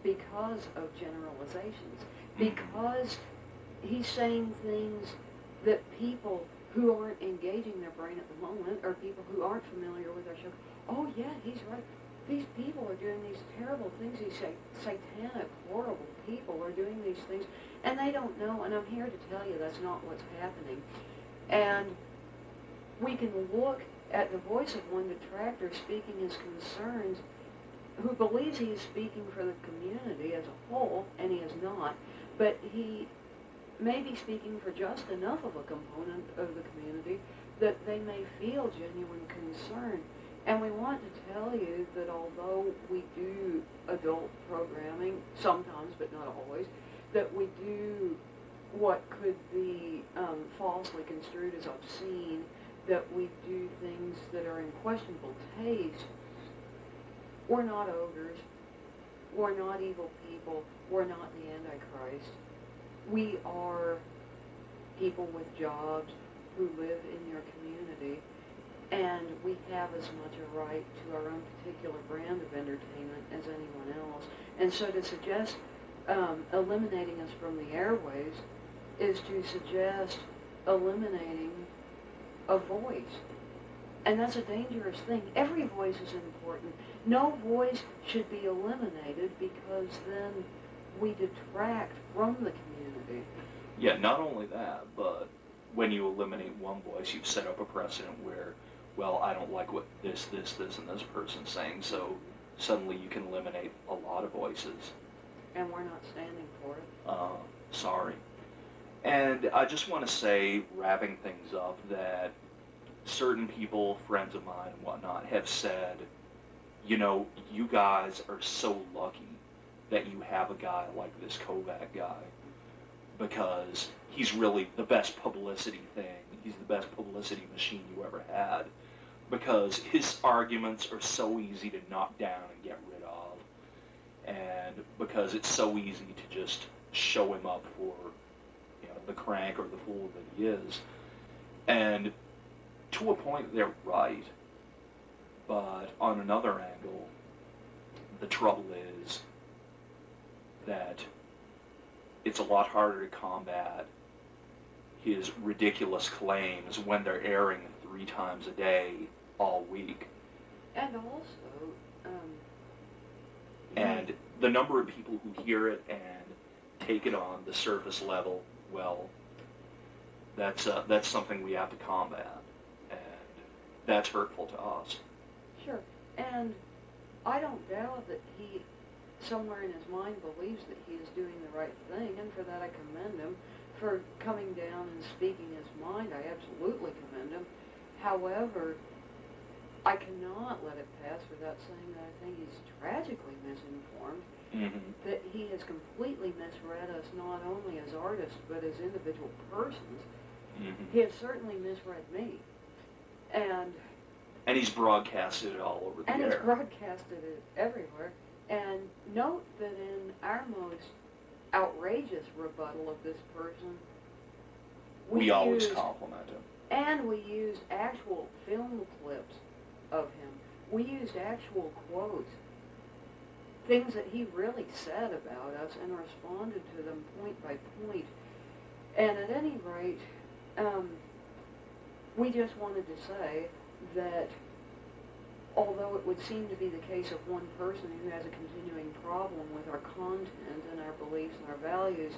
because of generalizations, because he's saying things that people who aren't engaging their brain at the moment, or people who aren't familiar with our show, oh yeah, he's right. These people are doing these terrible things. These satanic, horrible people are doing these things, and they don't know, and I'm here to tell you that's not what's happening. And we can look at the voice of one detractor speaking his concerns, who believes he is speaking for the community as a whole, and he is not, but he may be speaking for just enough of a component of the community that they may feel genuine concern. And we want to tell you that although we do adult programming, sometimes but not always, that we do what could be falsely construed as obscene, that we do things that are in questionable taste. We're not ogres. We're not evil people. We're not the Antichrist. We are people with jobs who live in your community, and we have as much a right to our own particular brand of entertainment as anyone else. And so to suggest eliminating us from the airways is to suggest eliminating a voice. And that's a dangerous thing. Every voice is important. No voice should be eliminated, because then we detract from the community. Yeah, not only that, but when you eliminate one voice, you've set up a precedent where, well, I don't like what this, and this person's saying, so suddenly you can eliminate a lot of voices. And we're not standing for it. Sorry. And I just want to say, wrapping things up, that certain people, friends of mine and whatnot, have said, you know, you guys are so lucky that you have a guy like this Kovach guy, because he's really the best publicity thing. He's the best publicity machine you ever had, because his arguments are so easy to knock down and get rid of, and because it's so easy to just show him up for, you know, the crank or the fool that he is. And to a point, they're right, but on another angle, the trouble is that it's a lot harder to combat his ridiculous claims when they're airing 3 times a day all week. And also, and the number of people who hear it and take it on the surface level, well, that's something we have to combat, and that's hurtful to us. Sure, and I don't doubt that he, somewhere in his mind, believes that he is doing the right thing, and for that I commend him. For coming down and speaking his mind, I absolutely commend him. However, I cannot let it pass without saying that I think he's tragically misinformed, that he has completely misread us, not only as artists, but as individual persons. He has certainly misread me. And he's broadcasted it all over the air. And he's broadcasted it everywhere. And note that in our most outrageous rebuttal of this person, we always compliment him. And we used actual film clips of him. We used actual quotes, things that he really said about us, and responded to them point by point. And at any rate, we just wanted to say that although it would seem to be the case of one person who has a continuing problem with our content and our beliefs and our values,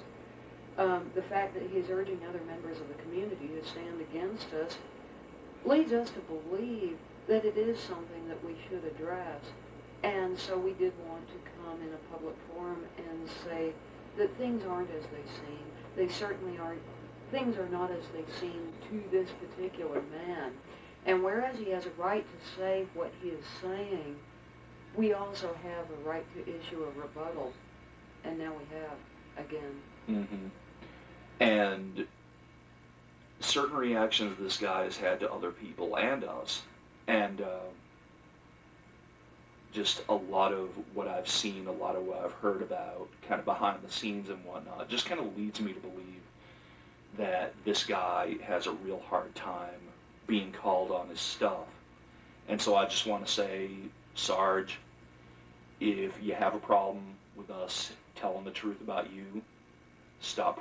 the fact that he is urging other members of the community to stand against us leads us to believe that it is something that we should address. And so we did want to come in a public forum and say that things aren't as they seem. They certainly aren't. Things are not as they seem to this particular man. And whereas he has a right to say what he is saying, we also have a right to issue a rebuttal. And now we have, again. And certain reactions this guy has had to other people and us, and just a lot of what I've seen, a lot of what I've heard about, kind of behind the scenes and whatnot, just kind of leads me to believe that this guy has a real hard time being called on his stuff. And so I just want to say, Sarge, if you have a problem with us telling the truth about you, stop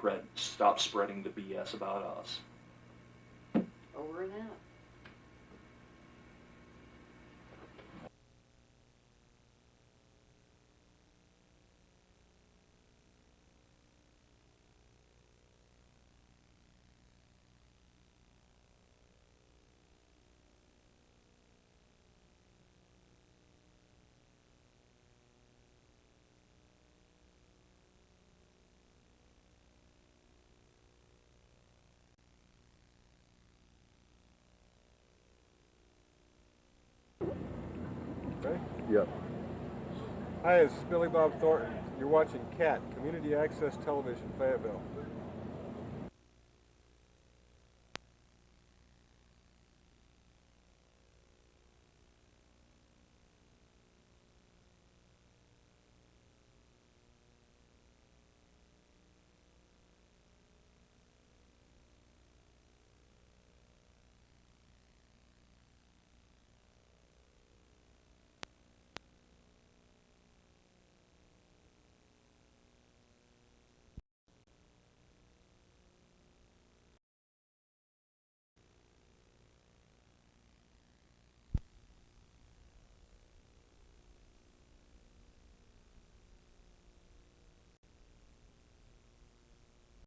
spreading the BS about us. Over and out. Ready? Yep. Hi, it's Billy Bob Thornton. You're watching CAT, Community Access Television, Fayetteville.